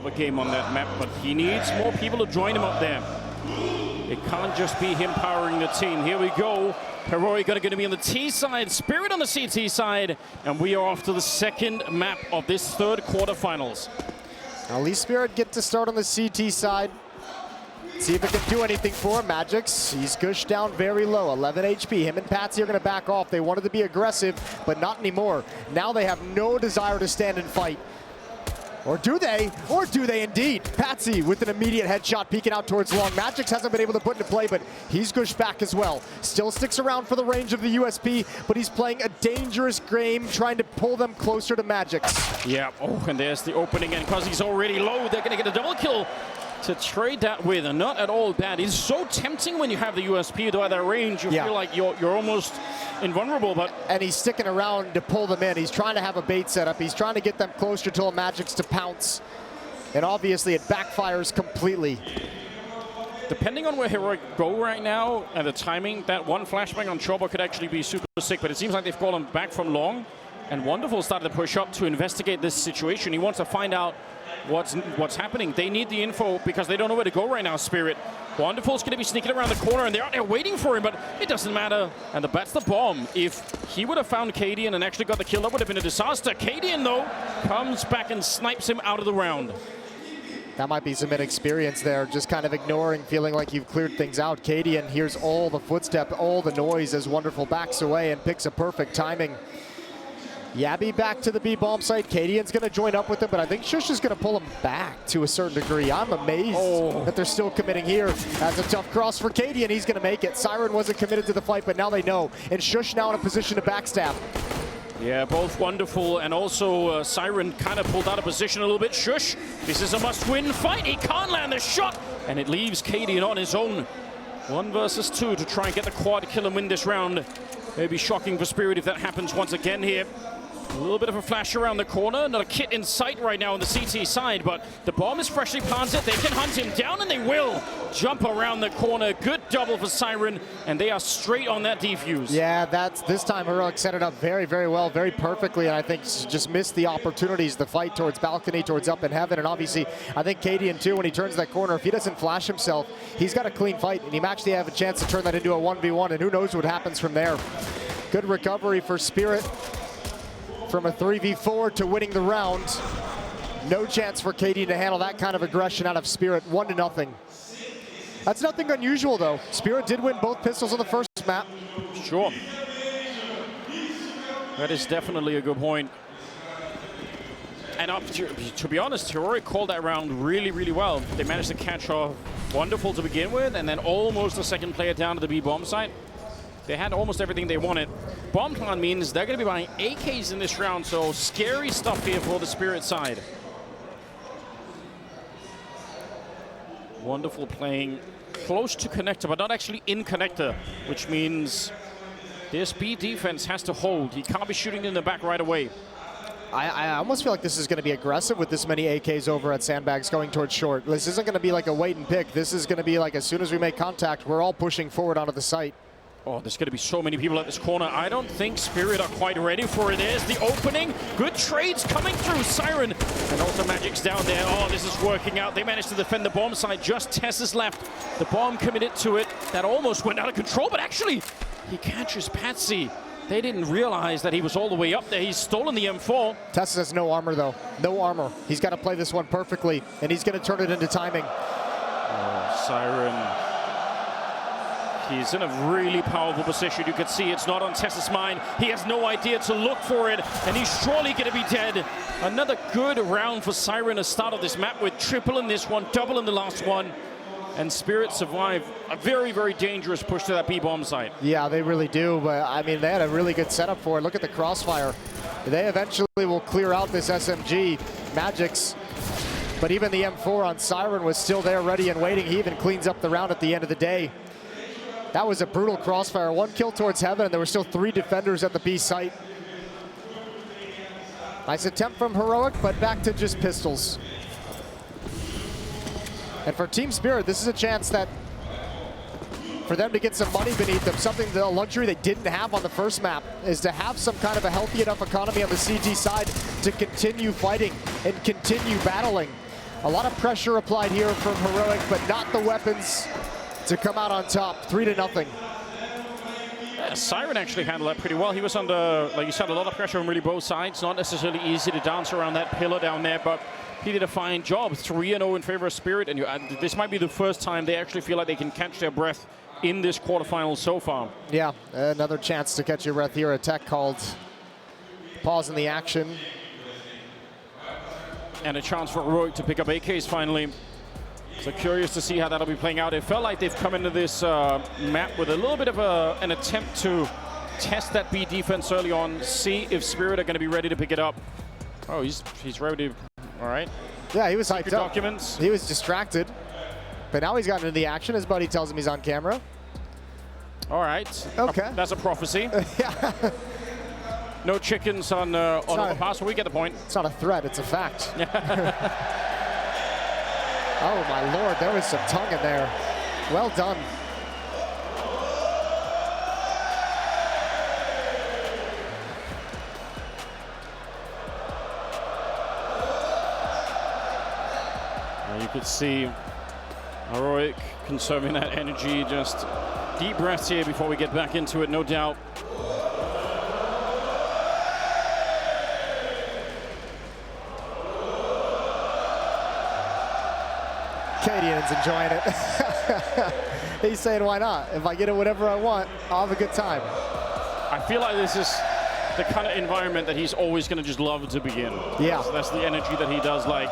of a game on that map, but he needs more people to join him up there. It can't just be him powering the team. Here we go. Heroic going to be on the T side, Spirit on the CT side, and we are off to the second map of this third quarterfinals. At least Spirit get to start on the CT side. See if it can do anything for him. magixx, he's gushed down very low, 11 HP. Him and Patsi are going to back off. They wanted to be aggressive, but not anymore. Now they have no desire to stand and fight. Or do they? Or do they indeed? Patsi with an immediate headshot peeking out towards long. magixx hasn't been able to put into play, but he's gushed back as well. Still sticks around for the range of the USP, but he's playing a dangerous game, trying to pull them closer to magixx. Yeah, oh, and there's the opening, and because he's already low, they're going to get a double kill to trade that with. And not at all bad. It's so tempting when you have the USP to at that range. You feel like you're almost invulnerable, but... And he's sticking around to pull them in. He's trying to have a bait setup. He's trying to get them closer to a magixx to pounce. And obviously it backfires completely. Depending on where Heroic go right now and the timing, that one flashbang on Chobo could actually be super sick, but it seems like they've gone back from long. And Wonderful started to push up to investigate this situation. He wants to find out what's happening. They need the info because they don't know where to go right now, Spirit. Wonderful's going to be sneaking around the corner, and they're out there waiting for him, but it doesn't matter. And that's the bomb. If he would have found Cadian and actually got the kill, that would have been a disaster. Cadian, though, comes back and snipes him out of the round. That might be some inexperience there, just kind of ignoring, feeling like you've cleared things out. Cadian hears all the footsteps, all the noise as Wonderful backs away and picks a perfect timing. Jabbi back to the B-bomb site. Cadian's going to join up with him, but I think xixx is going to pull him back to a certain degree. I'm amazed that they're still committing here. That's a tough cross for Cadian. He's going to make it. Siren wasn't committed to the fight, but now they know. And xixx now in a position to backstab. Yeah, both Wonderful and also Siren kind of pulled out of position a little bit. xixx, this is a must-win fight. He can't land the shot, and it leaves Cadian on his own. 1 versus 2 to try and get the quad kill and win this round. Maybe shocking for Spirit if that happens once again here. A little bit of a flash around the corner. Not a kit in sight right now on the CT side, but the bomb is freshly planted. They can hunt him down, and they will jump around the corner. Good double for Siren, and they are straight on that defuse. Yeah, this time Heroic set it up very, very well, very perfectly, and I think just missed the opportunities, the fight towards balcony, towards up in heaven, and obviously I think Cadian too, when he turns that corner, if he doesn't flash himself, he's got a clean fight, and he might actually have a chance to turn that into a 1v1, and who knows what happens from there. Good recovery for Spirit. From a 3v4 to winning the round. No chance for Cadian to handle that kind of aggression out of Spirit. 1-0. That's nothing unusual, though. Spirit did win both pistols on the first map. Sure. That is definitely a good point. And to be honest, Heroic called that round really, really well. They managed to catch off Wonderful to begin with, and then almost a second player down to the B-bomb site. They had almost everything they wanted. Bomb plan means they're going to be buying AKs in this round, so scary stuff here for the Spirit side. Wonderful playing close to connector, but not actually in connector, which means this B defense has to hold. He can't be shooting in the back right away. I almost feel like this is going to be aggressive with this many AKs over at Sandbags going towards short. This isn't going to be like a wait and pick. This is going to be like as soon as we make contact, we're all pushing forward onto the site. Oh, there's going to be so many people at this corner. I don't think Spirit are quite ready for it. There's the opening. Good trades coming through. Siren and also magixx down there. Oh, this is working out. They managed to defend the bomb side. Just TeSeS left. The bomb committed to it. That almost went out of control, but actually he catches Patsi. They didn't realize that he was all the way up there. He's stolen the M4. TeSeS has no armor, though. No armor. He's got to play this one perfectly, and he's going to turn it into timing. Oh, Siren. He's in a really powerful position. You can see it's not on TeSeS' mind. He has no idea to look for it, and he's surely going to be dead. Another good round for Siren to start of this map with triple in this one, double in the last one. And Spirit survive a very, very dangerous push to that B-bomb site. Yeah, they really do, but I mean, they had a really good setup for it. Look at the crossfire. They eventually will clear out this SMG, magixx. But even the M4 on Siren was still there, ready and waiting. He even cleans up the round at the end of the day. That was a brutal crossfire. 1 kill towards heaven, and there were still 3 defenders at the B site. Nice attempt from Heroic, but back to just pistols. And for Team Spirit, this is a chance that for them to get some money beneath them, something, the luxury they didn't have on the first map, is to have some kind of a healthy enough economy on the CT side to continue fighting and continue battling. A lot of pressure applied here from Heroic, but not the weapons to come out on top. 3-0. Yeah, Siren actually handled that pretty well. He was under, like you said, a lot of pressure on really both sides. Not necessarily easy to dance around that pillar down there, but he did a fine job. 3-0 in favor of Spirit, and this might be the first time they actually feel like they can catch their breath in this quarterfinal so far. Yeah, another chance to catch your breath here. A tech called. Pause in the action. And a chance for Heroic to pick up AKs finally. So curious to see how that'll be playing out. It felt like they've come into this map with a little bit of an attempt to test that B defense early on, see if Spirit are going to be ready to pick it up. Oh, he's ready. All right. Yeah, he was hyped up. Documents. He was distracted. But now he's gotten into the action. His buddy tells him he's on camera. All right. Okay. That's a prophecy. Yeah. No chickens on Overpass, so we get the point. It's not a threat, it's a fact. Oh my lord, there was some tongue in there. Well done. You could see Heroic conserving that energy. Just deep breaths here before we get back into it, no doubt. Cadian's enjoying it. He's saying, why not? If I get it whatever I want, I'll have a good time. I feel like this is the kind of environment that he's always going to just love to be in. Yeah. That's the energy that he does like.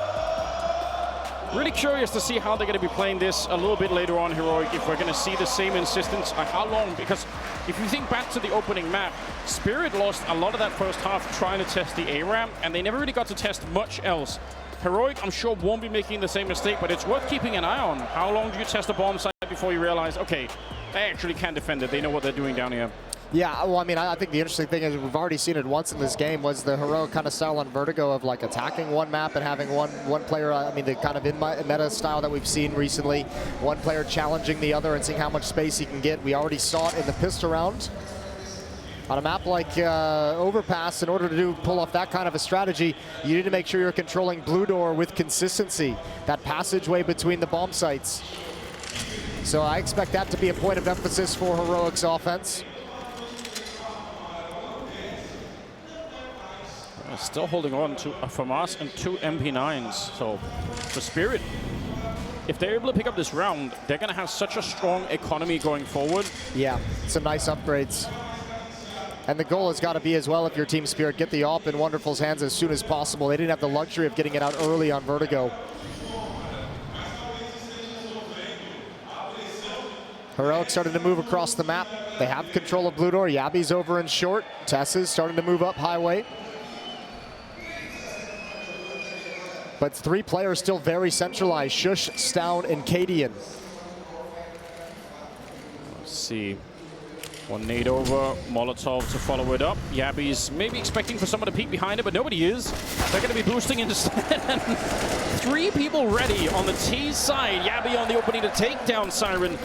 Really curious to see how they're going to be playing this a little bit later on, Heroic, if we're going to see the same insistence. How long? Because if you think back to the opening map, Spirit lost a lot of that first half trying to test the A-ramp, and they never really got to test much else. Heroic, I'm sure, won't be making the same mistake, but it's worth keeping an eye on. How long do you test a bomb site before you realize, okay, they actually can defend it. They know what they're doing down here. Yeah, well, I mean, I think the interesting thing is we've already seen it once in this game was the Heroic kind of style on Vertigo of like attacking one map and having one player, I mean, the kind of meta style that we've seen recently, one player challenging the other and seeing how much space he can get. We already saw it in the pistol round. On a map like Overpass, in order to pull off that kind of a strategy, you need to make sure you're controlling blue door with consistency, that passageway between the bomb sites. So I expect that to be a point of emphasis for Heroic's offense. Still holding on to a FAMAS and 2 MP9s. So for Spirit, if they're able to pick up this round, they're going to have such a strong economy going forward. Yeah, some nice upgrades. And the goal has got to be as well, if your Team Spirit, get the AWP in Wonderful's hands as soon as possible. They didn't have the luxury of getting it out early on Vertigo. Heroic starting to move across the map. They have control of blue door. Jabbi's over in short. TeSeS starting to move up highway. But 3 players still very centralized. Shush, Stown, and Cadian. Let's see. One nade over, Molotov to follow it up. Jabbi's maybe expecting for someone to peek behind it, but nobody is. They're going to be boosting instead. 3 people ready on the T side. Jabbi on the opening to take down Siren.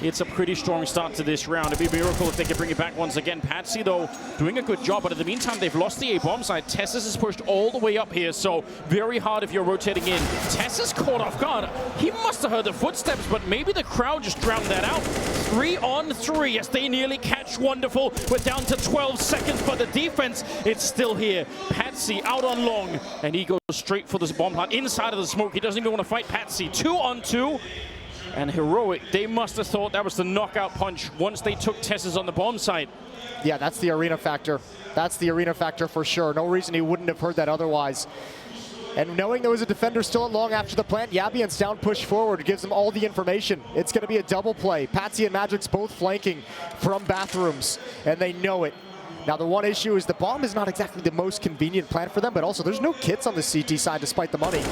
It's a pretty strong start to this round. It'd be a miracle if they could bring it back once again. Patsi, though, doing a good job, but in the meantime, they've lost the A-bomb side. TeSeS is pushed all the way up here, so very hard if you're rotating in. TeSeS caught off guard. He must have heard the footsteps, but maybe the crowd just drowned that out. 3 on 3. Yes, they nearly catch Wonderful. We're down to 12 seconds, but the defense, it's still here. Patsi out on long, and he goes straight for this bomb plant inside of the smoke. He doesn't even want to fight Patsi. 2 on 2. And Heroic, they must have thought that was the knockout punch once they took TeSeS on the bomb site. Yeah, that's the arena factor. That's the arena factor for sure. No reason he wouldn't have heard that otherwise. And knowing there was a defender still at long after the plant, Jabbi and Stown push forward, gives them all the information. It's going to be a double play. Patsi and magixx both flanking from bathrooms, and they know it. Now, the one issue is the bomb is not exactly the most convenient plant for them, but also there's no kits on the CT side despite the money.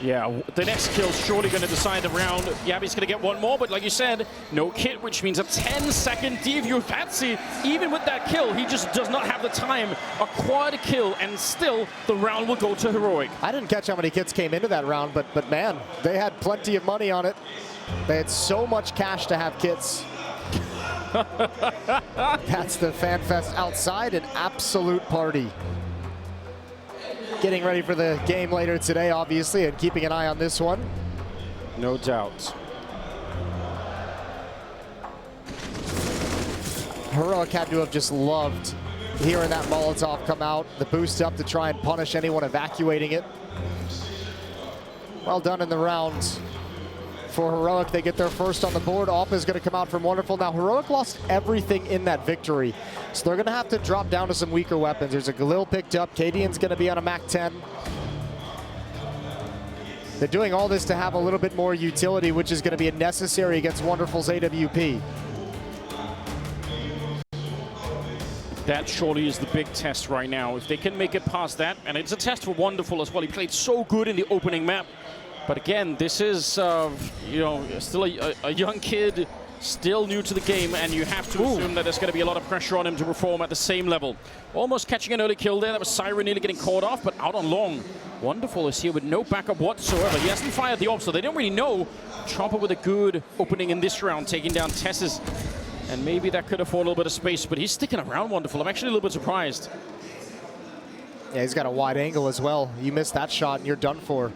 Yeah, the next kill's surely going to decide the round. Jabbi's going to get one more, but like you said, no kit, which means a 10-second deview. Patsi, even with that kill, he just does not have the time. A quad kill, and still the round will go to Heroic. I didn't catch how many kits came into that round, but man, they had plenty of money on it. They had so much cash to have kits. That's the FanFest outside, an absolute party. getting ready for the game later today, obviously, and keeping an eye on this one. No doubt. Heroic had to have just loved hearing that Molotov come out, the boost up to try and punish anyone evacuating it. Well done in the round for Heroic. They get their first on the board. Alpha is going to come out from Wonderful. Now, Heroic lost everything in that victory, so they're going to have to drop down to some weaker weapons. There's a Galil picked up. Cadian's going to be on a MAC-10. They're doing all this to have a little bit more utility, which is going to be necessary against Wonderful's AWP. That surely is the big test right now. If they can make it past that, and it's a test for Wonderful as well. He played so good in the opening map. But again, this is, you know, still a young kid, still new to the game, and you have to assume that there's going to be a lot of pressure on him to perform at the same level. Almost catching an early kill there. That was Siren nearly getting caught off, but out on long. Wonderful is here with no backup whatsoever. He hasn't fired the op, so they don't really know. Chopper with a good opening in this round, taking down TeSeS. And maybe that could afford a little bit of space, but he's sticking around Wonderful. I'm actually a little bit surprised. Yeah, he's got a wide angle as well. You miss that shot and you're done for.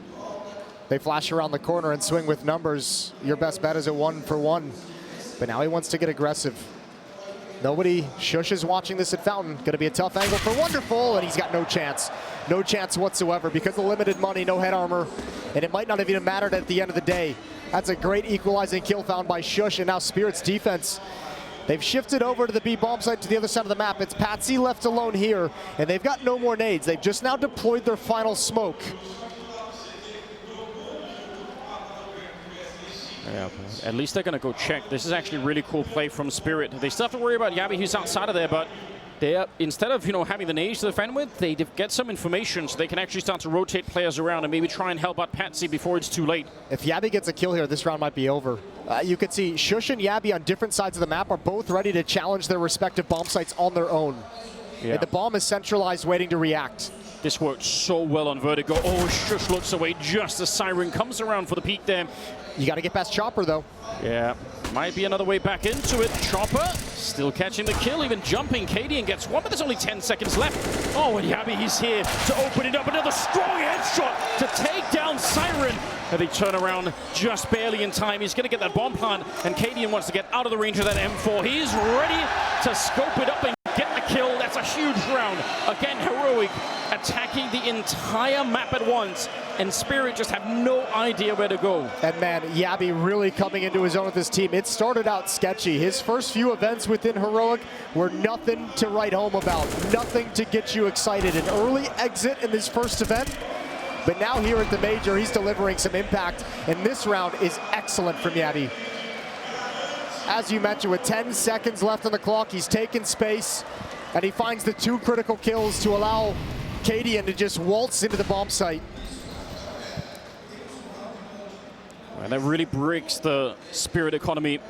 They flash around the corner and swing with numbers. Your best bet is a 1-for-1. But now he wants to get aggressive. Nobody, Shush is watching this at Fountain. Going to be a tough angle for Wonderful, and he's got no chance. No chance whatsoever because of limited money, no head armor. And it might not have even mattered at the end of the day. That's a great equalizing kill found by Shush, and now Spirit's defense. They've shifted over to the B bomb site to the other side of the map. It's Patsi left alone here, and they've got no more nades. They've just now deployed their final smoke. Yeah, at least they're going to go check. This is actually a really cool play from Spirit. They still have to worry about jabbi, who's outside of there, but they instead of, you know, having the nades to defend with, they get some information so they can actually start to rotate players around and maybe try and help out Patsi before it's too late. If jabbi gets a kill here, this round might be over. You can see Shush and jabbi on different sides of the map are both ready to challenge their respective bomb sites on their own. Yeah. And the bomb is centralized, waiting to react. This worked so well on Vertigo. Oh, Shush looks away just as Siren comes around for the peek there. You got to get past Chopper, though. Yeah, might be another way back into it. Chopper still catching the kill, even jumping. Cadian gets one, but there's only 10 seconds left. Oh, and jabbi, he's here to open it up. Another strong headshot to take down Siren. And they turn around just barely in time. He's going to get that bomb plant, and Cadian wants to get out of the range of that M4. He's ready to scope it up and get the kill. That's a huge round. Again, Heroic attacking the entire map at once, and Spirit just have no idea where to go. And man, jabbi really coming into his own with this team. It started out sketchy. His first few events within Heroic were nothing to write home about, nothing to get you excited. An early exit in this first event, but now here at the Major, he's delivering some impact, and this round is excellent from jabbi. As you mentioned, with 10 seconds left on the clock, he's taken space, and he finds the 2 critical kills to allow Cadian to just waltz into the bomb site. And that really breaks the Spirit economy.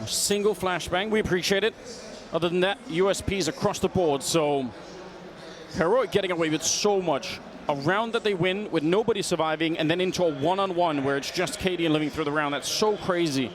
A single flashbang, we appreciate it. Other than that, USPs across the board. So Heroic getting away with so much. A round that they win with nobody surviving, and then into a one-on-one where it's just Cadian living through the round. That's so crazy.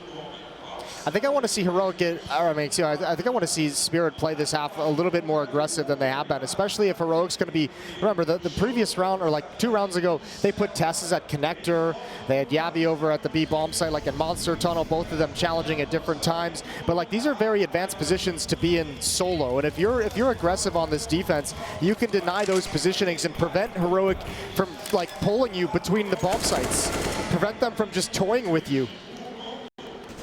I think I want to see Heroic I think I want to see Spirit play this half a little bit more aggressive than they have been, especially if Heroic's going to be, remember the previous round, or like 2 rounds ago, they put TeSeS at Connector, they had jabbi over at the B bomb site, like in Monster Tunnel, both of them challenging at different times, but like these are very advanced positions to be in solo, and if you're aggressive on this defense, you can deny those positionings and prevent Heroic from like pulling you between the bomb sites, prevent them from just toying with you.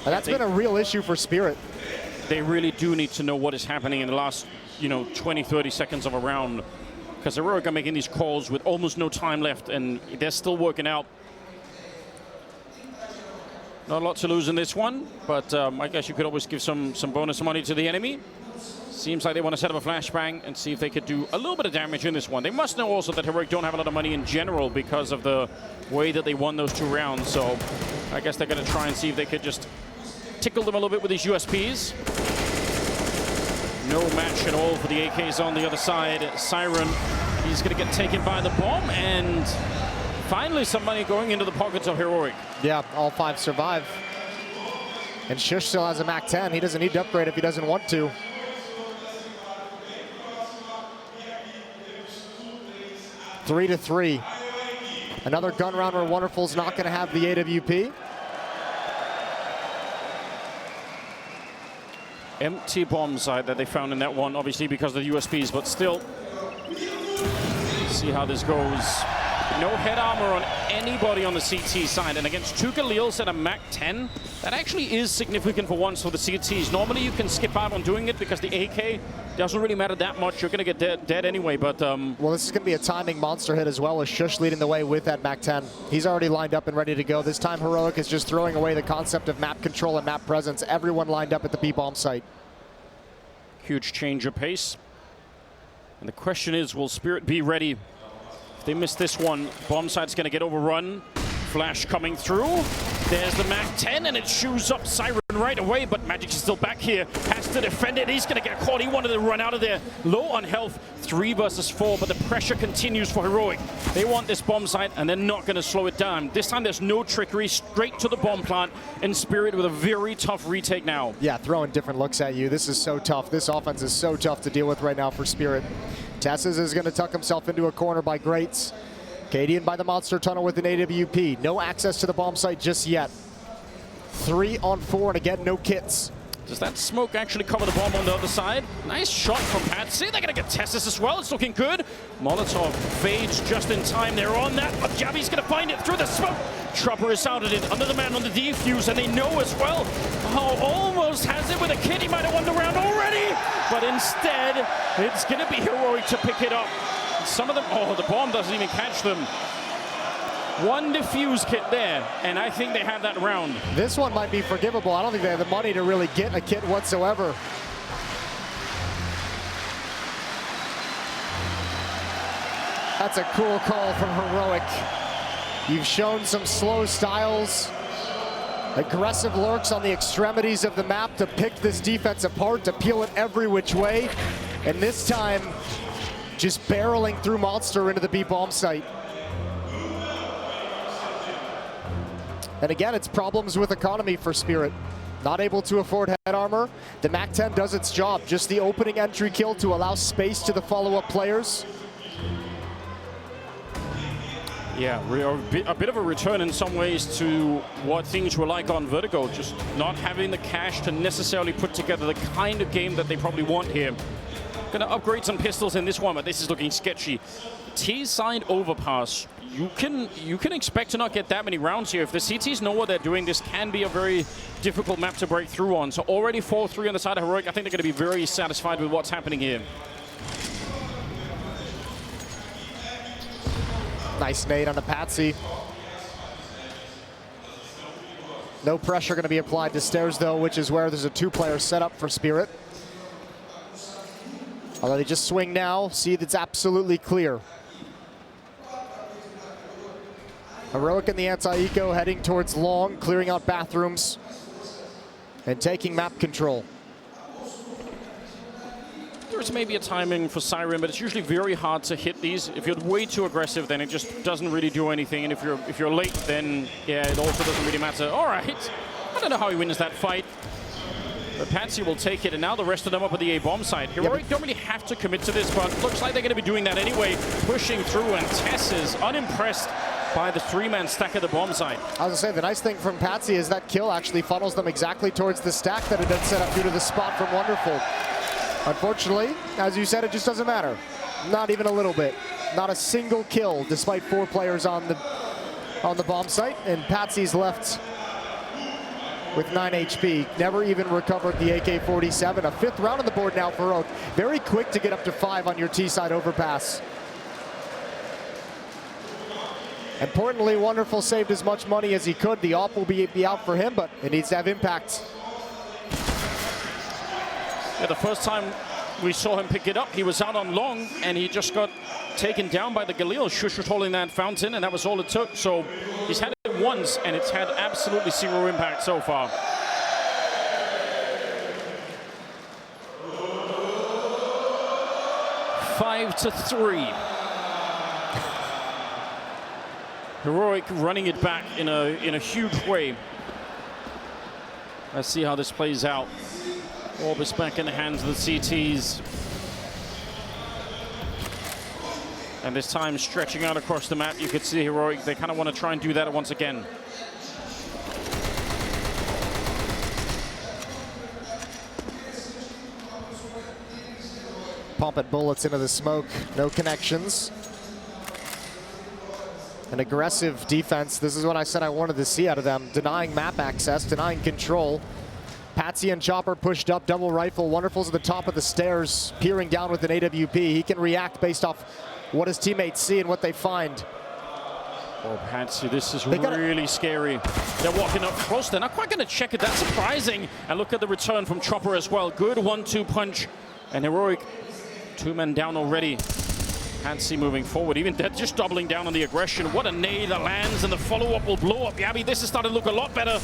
And that's been a real issue for Spirit. They really do need to know what is happening in the last, 20, 30 seconds of a round. Because Heroic are making these calls with almost no time left, and they're still working out. Not a lot to lose in this one, but I guess you could always give some bonus money to the enemy. Seems like they want to set up a flashbang and see if they could do a little bit of damage in this one. They must know also that Heroic don't have a lot of money in general because of the way that they won those 2 rounds. So I guess they're going to try and see if they could just tickle them a little bit with these USPs. No match at all for the AKs on the other side. Siren, he's going to get taken by the bomb, and finally some money going into the pockets of Heroic. Yeah, all 5 survive. And Shush still has a MAC-10. He doesn't need to upgrade if he doesn't want to. 3-3. Another gun round where Wonderful's not going to have the AWP. Empty bomb site that they found in that one, obviously because of the USBs, but still. See how this goes. No head armor on anybody on the CT side, and against two Galils at a MAC-10, that actually is significant for once for the CTs. Normally you can skip out on doing it because the AK doesn't really matter that much. You're going to get dead anyway, but... Well, this is going to be a timing monster hit as well, with Shush leading the way with that MAC-10. He's already lined up and ready to go. This time Heroic is just throwing away the concept of map control and map presence. Everyone lined up at the B-bomb site. Huge change of pace. And the question is, will Spirit be ready? If they miss this one, bomb site's going to get overrun. Flash coming through. There's the MAC-10, and it shoes up Siren right away, but magixx is still back here. Has to defend it. He's going to get caught. He wanted to run out of there. Low on health, 3 versus 4, but the pressure continues for Heroic. They want this bomb site, and they're not going to slow it down. This time there's no trickery. Straight to the bomb plant, and Spirit with a very tough retake now. Yeah, throwing different looks at you. This is so tough. This offense is so tough to deal with right now for Spirit. TeSeS is going to tuck himself into a corner by Greats. Cadian by the monster tunnel with an AWP. No access to the bomb site just yet. 3 on 4, and again, no kits. Does that smoke actually cover the bomb on the other side? Nice shot from Patsi. They're going to get TeSeS as well. It's looking good. Molotov fades just in time. They're on that, but jabbi's going to find it through the smoke. Trupper is out at it. Another man on the defuse, and they know as well. Oh, almost has it with a kid. He might have won the round already, but instead, it's going to be Heroic to pick it up. Some of them, oh, the bomb doesn't even catch them. One defuse kit there, and I think they have that round. This one might be forgivable. I don't think they have the money to really get a kit whatsoever. That's a cool call from Heroic. You've shown some slow styles, aggressive lurks on the extremities of the map to pick this defense apart, to peel it every which way, and this time, just barreling through Monster into the B-bomb site. And again, it's problems with economy for Spirit. Not able to afford head armor. The MAC-10 does its job. Just the opening entry kill to allow space to the follow-up players. Yeah, a bit of a return in some ways to what things were like on Vertigo. Just not having the cash to necessarily put together the kind of game that they probably want here. Gonna upgrade some pistols in this one, but this is looking sketchy. T-side overpass. You can expect to not get that many rounds here. If the CTs know what they're doing, this can be a very difficult map to break through on. So already 4-3 on the side of Heroic. I think they're going to be very satisfied with what's happening here. Nice nade on the Patsi. No pressure going to be applied to stairs, though, which is where there's a 2-player setup for Spirit. Although they just swing now, see that's absolutely clear. Heroic in the anti-eco heading towards long, clearing out bathrooms and taking map control. There's maybe a timing for Siren, but it's usually very hard to hit these. If you're way too aggressive, then it just doesn't really do anything. And if you're late, then yeah, it also doesn't really matter. All right, I don't know how he wins that fight. But Patsi will take it, and now the rest of them up at the A-bomb side. Heroic don't really have to commit to this, but looks like they're going to be doing that anyway. Pushing through, and TeSeS is unimpressed by the 3-man stack at the bomb side. I was going to say, the nice thing from Patsi is that kill actually funnels them exactly towards the stack that had been set up due to the spot from Wonderful. Unfortunately, as you said, it just doesn't matter. Not even a little bit. Not a single kill, despite 4 players on the bomb site, and Patsi's left with 9 HP. Never even recovered the AK-47. A 5th round on the board now for Heroic. Very quick to get up to 5 on your T-side overpass. Importantly, Wonderful saved as much money as he could. The op will be out for him, but it needs to have impact. Yeah, the first time we saw him pick it up, he was out on long, and he just got taken down by the Galil. Shush was holding that fountain, and that was all it took. So he's had it once, and it's had absolutely 0 impact so far. Five to 3. Heroic running it back in a huge way. Let's see how this plays out. Orbis back in the hands of the CTs. And this time stretching out across the map. You could see Heroic, they kind of want to try and do that once again. Pumping bullets into the smoke, no connections. An aggressive defense. This is what I said I wanted to see out of them. Denying map access, denying control. Patsi and Chopper pushed up, double rifle. Wonderful's at the top of the stairs, peering down with an AWP. He can react based off what his teammates see and what they find. Oh, Patsi, this is really scary. They're walking up close. They're not quite going to check it. That's surprising. And look at the return from Chopper as well. Good 1-2 punch. And Heroic, 2 men down already. Patsi moving forward. Even they're just doubling down on the aggression. What a nade that lands, and the follow-up will blow up jabbi. This is starting to look a lot better.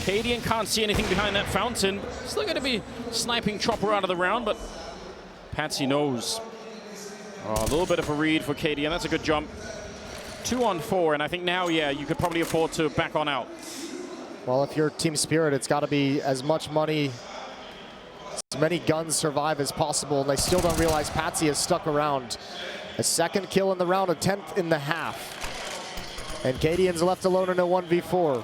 Cadian can't see anything behind that fountain. Still going to be sniping Chopper out of the round, but Patsi knows. Oh, a little bit of a read for Cadian. That's a good jump. 2 on 4, and I think now, yeah, you could probably afford to back on out. Well, if you're Team Spirit, it's got to be as much money, as many guns survive as possible, and they still don't realize Patsi is stuck around. A second kill in the round, a 10th in the half. And Cadian's left alone in a 1v4.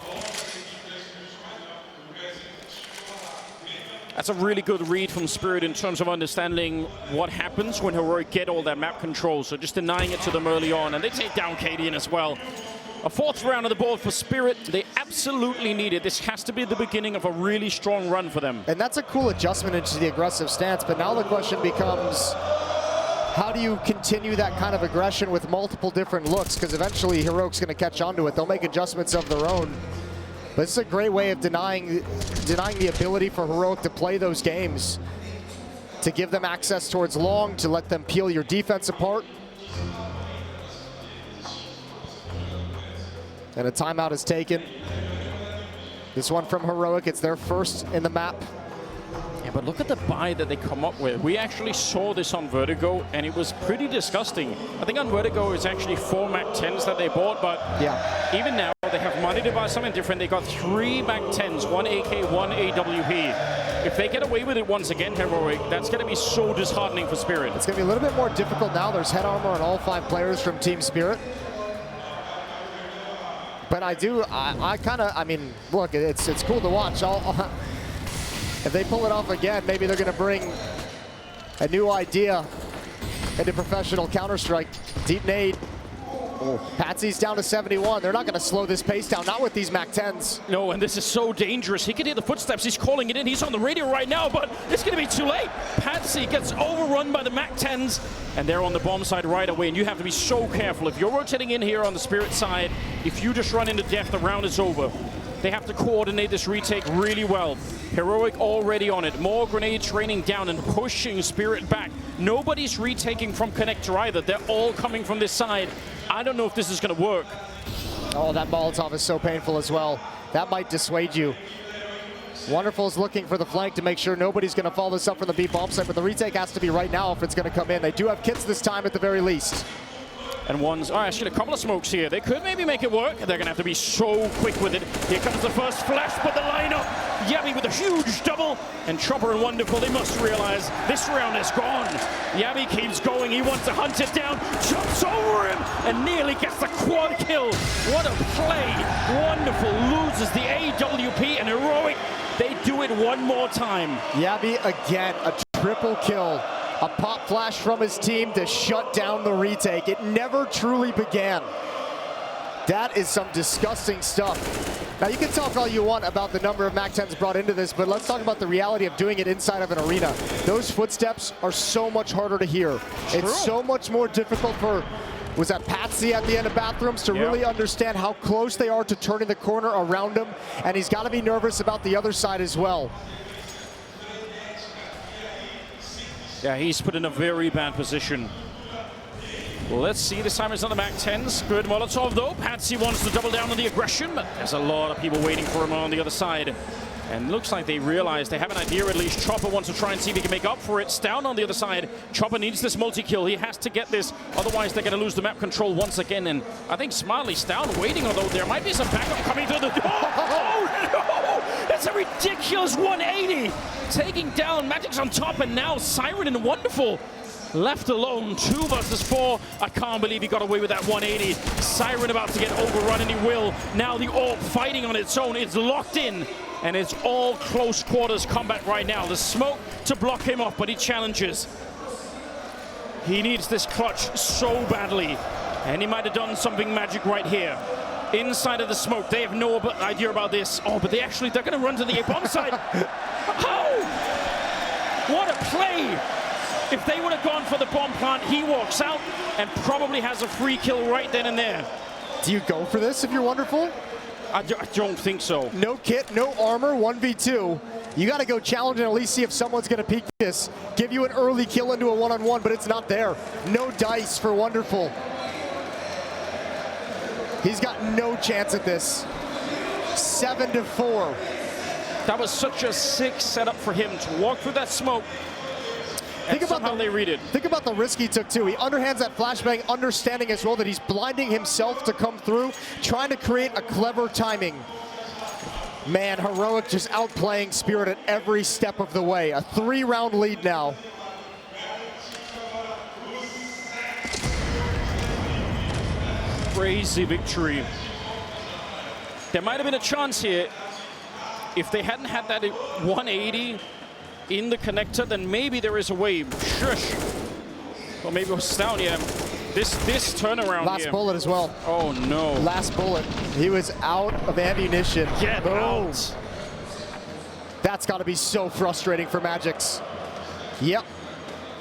That's a really good read from Spirit in terms of understanding what happens when Heroic get all that map control. So just denying it to them early on. And they take down Cadian as well. A 4th round on the board for Spirit. They absolutely need it. This has to be the beginning of a really strong run for them. And that's a cool adjustment into the aggressive stance. But now the question becomes, how do you continue that kind of aggression with multiple different looks? Because eventually Heroic's going to catch on to it. They'll make adjustments of their own. But it's a great way of denying the ability for Heroic to play those games, to give them access towards long, to let them peel your defense apart. And a timeout is taken. This one from Heroic, it's their first in the map. Yeah, but look at the buy that they come up with. We actually saw this on Vertigo, and it was pretty disgusting. I think on Vertigo it's actually 4 MAC-10s that they bought, but yeah, even now they have money to buy something different. They got 3 MAC-10s, 1 AK, 1 AWP. If they get away with it once again, Heroic, that's going to be so disheartening for Spirit. It's going to be a little bit more difficult now. There's head armor on all 5 players from Team Spirit. But I mean, look, it's cool to watch. If they pull it off again, maybe they're going to bring a new idea into professional Counter-Strike. Deep nade. Patsi's down to 71. They're not going to slow this pace down, not with these MAC-10s. No, and this is so dangerous. He can hear the footsteps. He's calling it in. He's on the radio right now, but it's going to be too late. Patsi gets overrun by the MAC-10s, and they're on the bomb side right away, and you have to be so careful. If you're rotating in here on the Spirit side, if you just run into death, the round is over. They have to coordinate this retake really well. Heroic already on it. More grenades raining down and pushing Spirit back. Nobody's retaking from connector either. They're all coming from this side. I don't know if this is going to work. Oh, that Molotov is so painful as well. That might dissuade you. Wonderful's looking for the flank to make sure nobody's going to follow this up from the B bomb site, but the retake has to be right now if it's going to come in. They do have kits this time at the very least. And one's, oh, actually a couple of smokes here. They could maybe make it work. They're going to have to be so quick with it. Here comes the first flash, but the lineup. jabbi with a huge double. And Chopper and Wonderful, they must realize this round is gone. jabbi keeps going. He wants to hunt it down. Jumps over him and nearly gets the quad kill. What a play. Wonderful loses the AWP, and Heroic, they do it one more time. jabbi again, a triple kill. A pop flash from his team to shut down the retake. It never truly began. That is some disgusting stuff. Now, you can talk all you want about the number of MAC-10s brought into this, but let's talk about the reality of doing it inside of an arena. Those footsteps are so much harder to hear. True. It's so much more difficult for, was that Patsi at the end of bathrooms, to really understand how close they are to turning the corner around him, and he's got to be nervous about the other side as well. Yeah, he's put in a very bad position. Well, let's see. This time it's on the MAC-10s. Good Molotov, though. Patsi wants to double down on the aggression, but there's a lot of people waiting for him on the other side. And looks like they realize they have an idea at least. Chopper wants to try and see if he can make up for it. Down on the other side. Chopper needs this multi-kill. He has to get this. Otherwise, they're going to lose the map control once again. And I think Smiley's down waiting, although there might be some backup coming through the door. Oh, no! That's a ridiculous 180. Taking down magixx on top, and now Siren and Wonderful. left alone, 2 versus 4. I can't believe he got away with that 180. Siren about to get overrun, and he will. Now the AWP fighting on its own. It's locked in, and it's all close quarters combat right now. The smoke to block him off, but he challenges. He needs this clutch so badly, and he might have done something magic right here. Inside of the smoke, they have no idea about this. Oh, but they're going to run to the A-bomb side. How? What a play! If they would have gone for the bomb plant, he walks out and probably has a free kill right then and there. Do you go for this if you're Wonderful? I don't think so. No kit, no armor, 1v2. You got to go challenge and at least see if someone's going to peek this. Give you an early kill into a one-on-one, but it's not there. No dice for Wonderful. He's got no chance at this. 7-4. That was such a sick setup for him to walk through that smoke. Think about how they read it. Think about the risk he took too. He underhands that flashbang, understanding as well that he's blinding himself to come through, trying to create a clever timing. Man, Heroic just outplaying Spirit at every step of the way. A 3-round lead now. Crazy victory. There might have been a chance here. If they hadn't had that 180 in the connector, then maybe there is a way. Shush. Or maybe it was down, yeah. This turnaround Last here. bullet as well. Oh, no. Last bullet. He was out of ammunition. Get out. That's got to be so frustrating for magixx. Yep.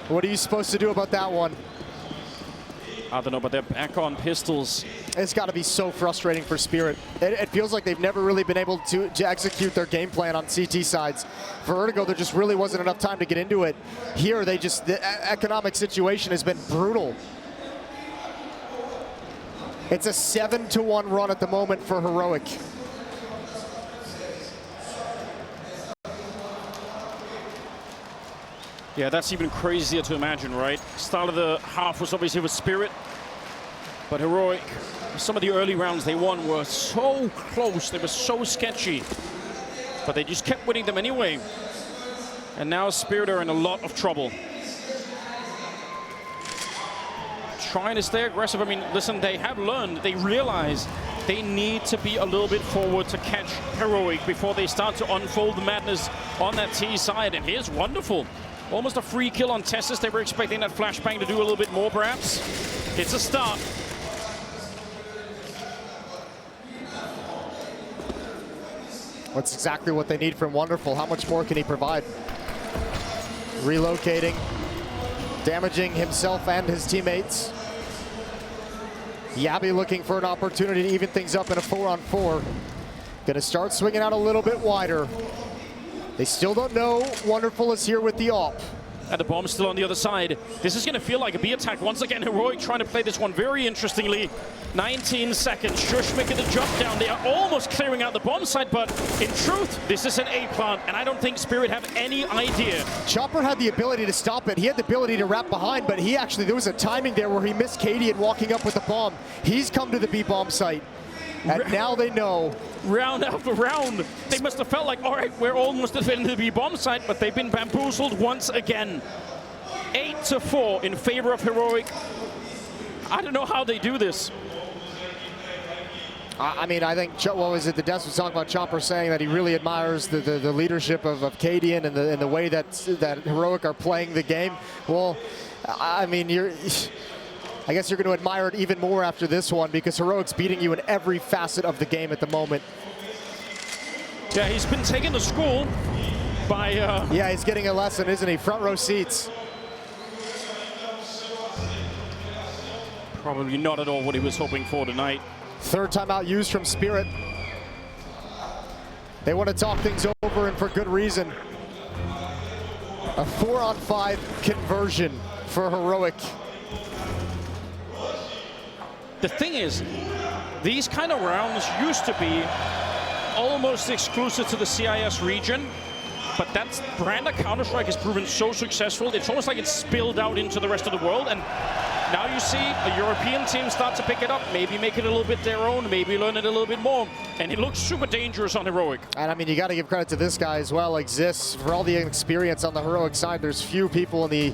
What are you supposed to do about that one? I don't know, but they're back on pistols. It's got to be so frustrating for Spirit. It feels like they've never really been able to execute their game plan on CT sides. For Vertigo, there just really wasn't enough time to get into it. Here, the economic situation has been brutal. It's a 7-1 run at the moment for Heroic. Yeah, that's even crazier to imagine, right? Start of the half was obviously with Spirit, but Heroic, some of the early rounds they won were so close, they were so sketchy, but they just kept winning them anyway. And now Spirit are in a lot of trouble. Trying to stay aggressive. I mean, listen, they have learned, they realize they need to be a little bit forward to catch Heroic before they start to unfold the madness on that T side. And here's Wonderful. Almost a free kill on TeSeS. They were expecting that flashbang to do a little bit more, perhaps. It's a start. That's exactly what they need from Wonderful. How much more can he provide? Relocating, damaging himself and his teammates. Jabbi looking for an opportunity to even things up in a 4-on-4. Gonna start swinging out a little bit wider. They still don't know Wonderful is here with the AWP. And the bomb's still on the other side. This is going to feel like a B attack. Once again, Heroic trying to play this one very interestingly. 19 seconds. Shush making the jump down. They are almost clearing out the bomb site, but in truth, this is an A plant, and I don't think Spirit have any idea. Chopper had the ability to stop it. He had the ability to wrap behind, but there was a timing there where he missed Katie and walking up with the bomb. He's come to the B bomb site. And now they know. Round after round, they must have felt like, all right, we're almost defending the B-bomb site, but they've been bamboozled once again. 8-4 in favor of Heroic. I don't know how they do this. I mean, I think, what was it, the desk was talking about Chopper saying that he really admires the leadership of Cadian and the way that Heroic are playing the game. Well, I mean, I guess you're going to admire it even more after this one because Heroic's beating you in every facet of the game at the moment. Yeah, he's been taken to school by... Yeah, he's getting a lesson, isn't he? Front row seats. Probably not at all what he was hoping for tonight. Third timeout used from Spirit. They want to talk things over, and for good reason. A 4-on-5 conversion for Heroic. The thing is, these kind of rounds used to be almost exclusive to the CIS region, but that brand of Counter-Strike has proven so successful, it's almost like it's spilled out into the rest of the world, and now you see a European team start to pick it up, maybe make it a little bit their own, maybe learn it a little bit more, and it looks super dangerous on Heroic. And I mean, you got to give credit to this guy as well, like Zis, for all the experience on the Heroic side. There's few people in the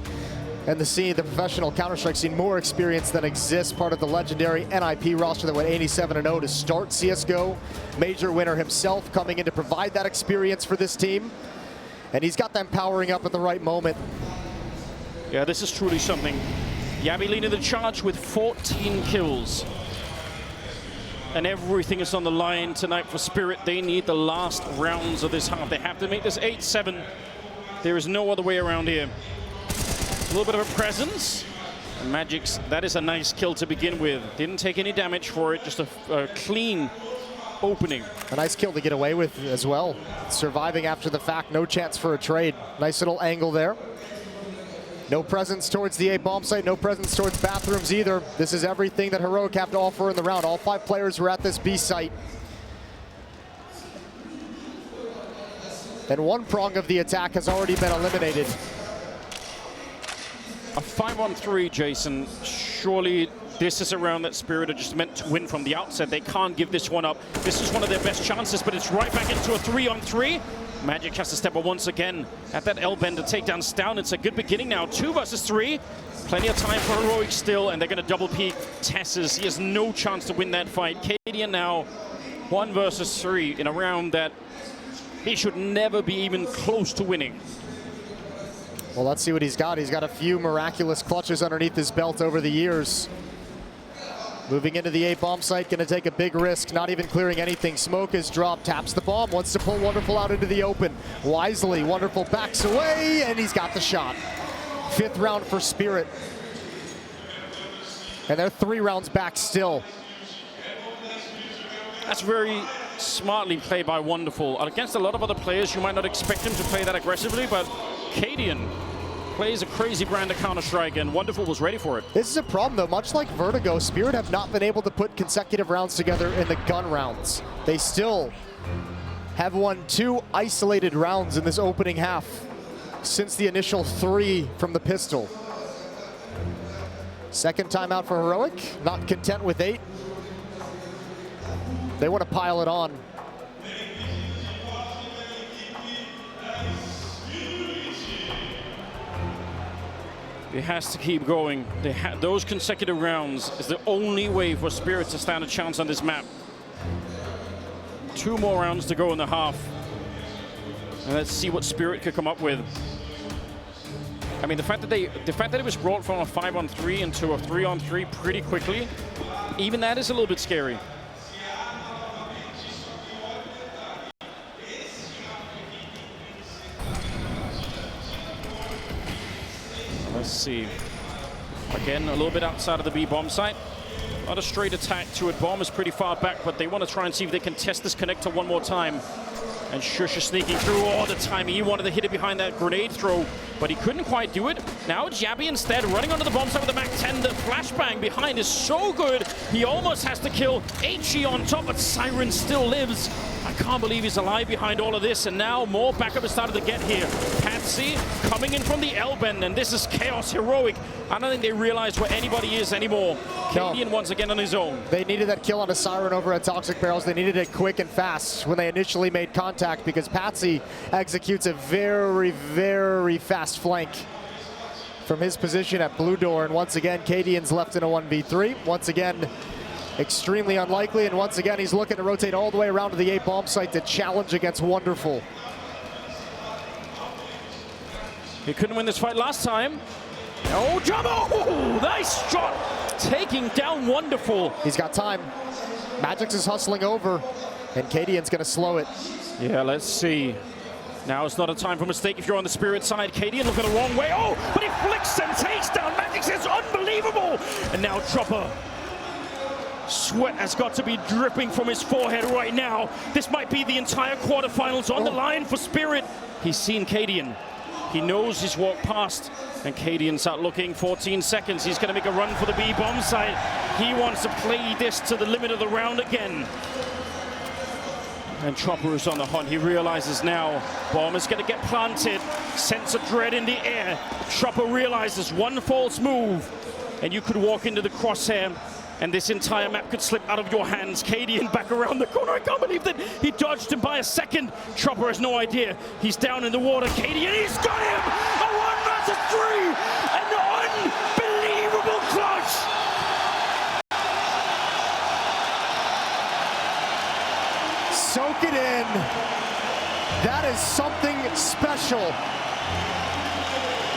And the scene, the professional Counter-Strike scene, more experience than exists, part of the legendary NIP roster that went 87-0 to start CSGO. Major winner himself coming in to provide that experience for this team. And he's got them powering up at the right moment. Yeah, this is truly something. Jabbi leading the charge with 14 kills. And everything is on the line tonight for Spirit. They need the last rounds of this half. They have to make this 8-7. There is no other way around here. A little bit of a presence. And magixx, that is a nice kill to begin with. Didn't take any damage for it, just a clean opening. A nice kill to get away with as well. Surviving after the fact, no chance for a trade. Nice little angle there. No presence towards the A bomb site, no presence towards bathrooms either. This is everything that Heroic have to offer in the round. All 5 players were at this B site. And one prong of the attack has already been eliminated. A 5-on-3, Jason. Surely this is a round that Spirit are just meant to win from the outset. They can't give this one up. This is one of their best chances, but it's right back into a 3-on-3. magixx has to step up once again at that L-bend to take down Stown. It's a good beginning now. 2 versus 3. Plenty of time for Heroic still, and they're going to double peek TeSeS. He has no chance to win that fight. Cadian now 1 versus 3 in a round that he should never be even close to winning. Well, let's see what he's got. He's got a few miraculous clutches underneath his belt over the years. Moving into the A bomb site, going to take a big risk, not even clearing anything. Smoke is dropped, taps the bomb, wants to pull Wonderful out into the open. Wisely, Wonderful backs away, and he's got the shot. 5th round for Spirit. And they're 3 rounds back still. That's very smartly played by Wonderful. Against a lot of other players, you might not expect him to play that aggressively, but Cadian plays a crazy brand of Counter-Strike, and Wonderful was ready for it. This is a problem, though. Much like Vertigo, Spirit have not been able to put consecutive rounds together in the gun rounds. They still have won 2 isolated rounds in this opening half since the initial 3 from the pistol. Second time out for Heroic, not content with 8. They want to pile it on. It has to keep going. Those consecutive rounds is the only way for Spirit to stand a chance on this map. 2 more rounds to go in the half. And let's see what Spirit could come up with. I mean, the fact that it was brought from a 5-on-3 into a 3-on-3 pretty quickly, even that is a little bit scary. Let's see. Again, a little bit outside of the B bomb site. Not a straight attack to it. Bomb is pretty far back, but they want to try and see if they can test this connector one more time. And Shush is sneaking through all the time. He wanted to hit it behind that grenade throw, but he couldn't quite do it. Now Jabbi instead running onto the bomb site with the Mag-10. The flashbang behind is so good. He almost has to kill HE on top, but Siren still lives. I can't believe he's alive behind all of this, and now more backup is starting to get here. Patsi coming in from the L-bend, and this is Chaos Heroic. I don't think they realize where anybody is anymore. Cadian once again on his own. They needed that kill on a Siren over at Toxic Barrels. They needed it quick and fast when they initially made contact, because Patsi executes a very, very fast flank from his position at Blue Door. And once again, Cadian's left in a 1v3. Once again, extremely unlikely, and once again he's looking to rotate all the way around to the A bomb site to challenge against Wonderful. He couldn't win this fight last time. Oh, Jumbo! Oh, nice shot! Taking down Wonderful. He's got time. magixx is hustling over, and Cadian's gonna slow it. Yeah, let's see. Now it's not a time for mistake if you're on the Spirit side. Cadian looking the wrong way. Oh, but he flicks and takes down magixx. It's unbelievable! And now Chopper. Sweat has got to be dripping from his forehead right now. This might be the entire quarterfinals on the line for Spirit. He's seen Cadian. He knows he's walked past, and Cadian's out looking. 14 seconds. He's going to make a run for the B bomb site. He wants to play this to the limit of the round again. And Chopper is on the hunt. He realizes now bomb is going to get planted. Sense of dread in the air. Chopper realizes one false move, and you could walk into the crosshair, and this entire map could slip out of your hands. Cadian back around the corner. I can't believe that he dodged him by a second. Chopper has no idea. He's down in the water. Cadian, he's got him! A 1 versus 3! And soak it in. That is something special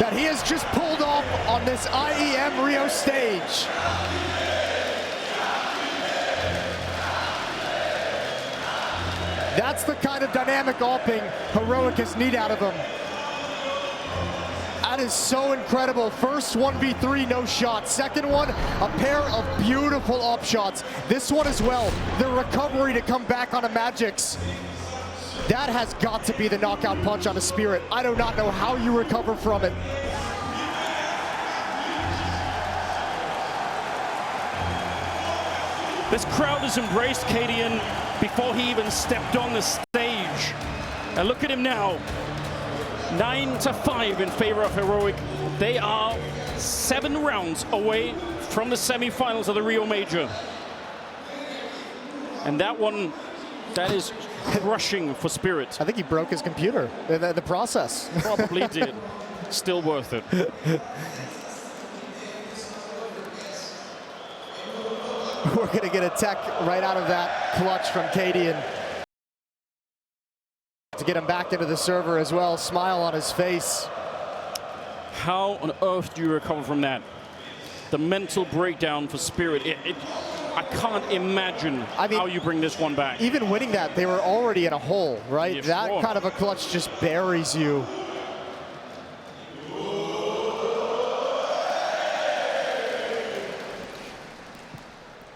that he has just pulled off on this IEM Rio stage. That's the kind of dynamic AWPing Heroicus need out of him. That is so incredible. First 1v3, no shot. Second one, a pair of beautiful up shots. This one as well, the recovery to come back on a magixx. That has got to be the knockout punch on a Spirit. I do not know how you recover from it. This crowd has embraced Cadian before he even stepped on the stage. And look at him now. 9-5 in favor of Heroic. They are 7 rounds away from the semifinals of the Rio Major. And that one, that is crushing for Spirit. I think he broke his computer in the process. Probably did. Still worth it. We're going to get a tech right out of that clutch from Cadian to get him back into the server as well. Smile on his face. How on earth do you recover from that? The mental breakdown for Spirit. I can't imagine how you bring this one back. Even winning that, they were already in a hole, right? Yeah, that sure. kind of a clutch just buries you.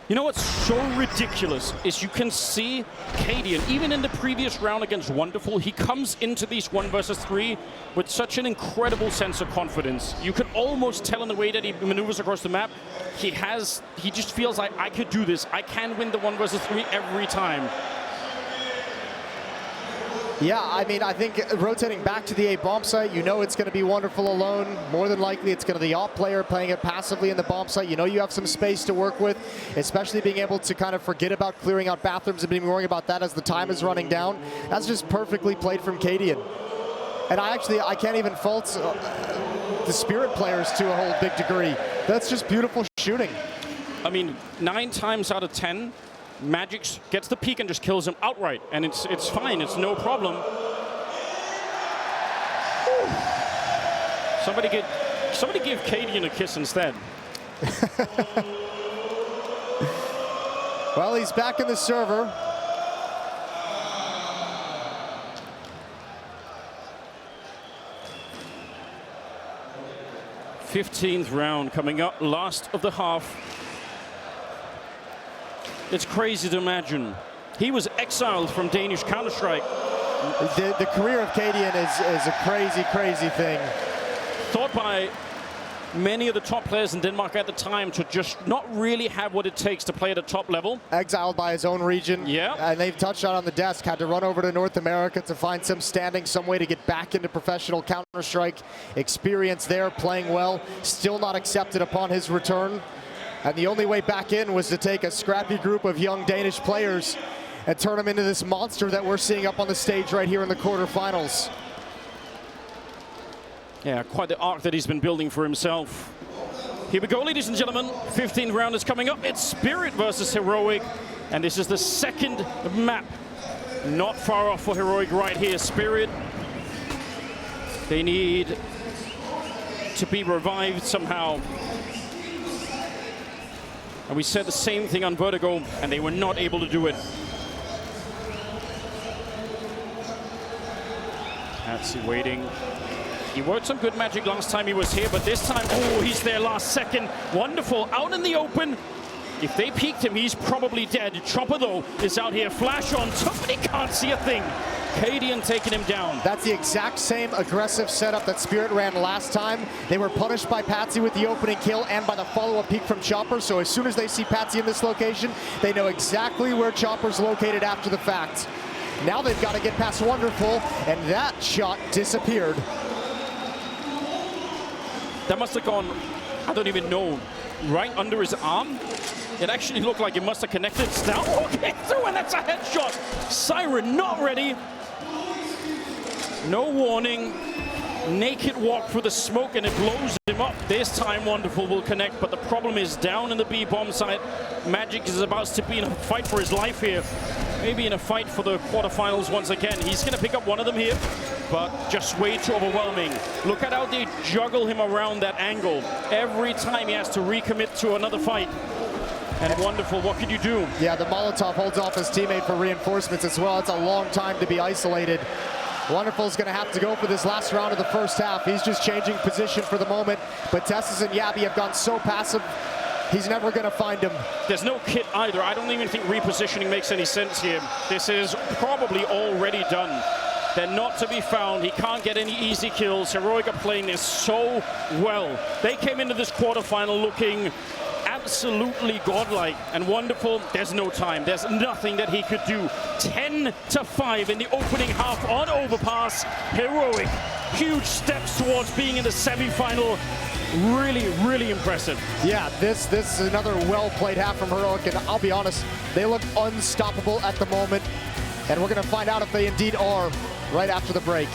You know what's so ridiculous is you can see Cadian, even in the previous round against Wonderful, he comes into these 1 versus 3 with such an incredible sense of confidence. You can almost tell in the way that he maneuvers across the map, he just feels like, I could do this. I can win the 1 versus 3 every time. Yeah, I mean, I think rotating back to the A bomb site, you know it's going to be Wonderful alone. More than likely, it's going to be the AWP player playing it passively in the bomb site. You know you have some space to work with, especially being able to kind of forget about clearing out bathrooms and being worrying about that as the time is running down. That's just perfectly played from Cadian. And I can't even fault the Spirit players to a whole big degree. That's just beautiful shooting. I mean, 9 times out of 10, magixx gets the peek and just kills him outright, and it's fine, it's no problem. Somebody give Cadian a kiss instead. Well, he's back in the server. '15th round coming up, last of the half. It's crazy to imagine. He was exiled from Danish Counter-Strike. The career of Cadian is a crazy, crazy thing. Thought by many of the top players in Denmark at the time to just not really have what it takes to play at a top level. Exiled by his own region. Yeah. And they've touched on the desk, had to run over to North America to find some standing, some way to get back into professional Counter-Strike. Experience there, playing well, still not accepted upon his return. And the only way back in was to take a scrappy group of young Danish players and turn them into this monster that we're seeing up on the stage right here in the quarterfinals. Yeah, quite the arc that he's been building for himself. Here we go, ladies and gentlemen. 15th round is coming up. It's Spirit versus Heroic. And this is the second map. Not far off for Heroic right here. Spirit, they need to be revived somehow. And we said the same thing on Vertigo, and they were not able to do it. Patsi waiting. He worked some good magic last time he was here, but this time, oh, he's there last second. Wonderful, out in the open. If they peeked him, he's probably dead. Chopper, though, is out here. Flash on top, and he can't see a thing. Cadian taking him down. That's the exact same aggressive setup that Spirit ran last time. They were punished by Patsi with the opening kill and by the follow-up peek from Chopper. So as soon as they see Patsi in this location, they know exactly where Chopper's located after the fact. Now they've got to get past Wonderful, and that shot disappeared. That must have gone, I don't even know, right under his arm. It actually looked like it must have connected. Down, okay, through, and that's a headshot. Siren not ready. No warning. Naked walk through the smoke, and it blows him up. This time Wonderful will connect, but the problem is down in the B bomb site. magixx is about to be in a fight for his life here. maybe in a fight for the quarterfinals once again. He's going to pick up one of them here, but just way too overwhelming. Look at how they juggle him around that angle. Every time he has to recommit to another fight. And wonderful, what can you do? Yeah, the Molotov holds off his teammate for reinforcements as well. It's a long time to be isolated. Wonderful's going to have to go for this last round of the first half. He's just changing position for the moment, but TeSeS and jabbi have gone so passive, he's never going to find him. There's no kit either. I don't even think repositioning makes any sense here. This is probably already done. They're not to be found. He can't get any easy kills. Heroic are playing this so well. They came into this quarterfinal looking absolutely godlike and wonderful. There's no time. There's nothing that he could do. 10-5 in the opening half on Overpass. Heroic. Huge steps towards being in the semi-final. Really, really impressive. Yeah, this is another well-played half from Heroic, and I'll be honest, they look unstoppable at the moment, and we're going to find out if they indeed are right after the break.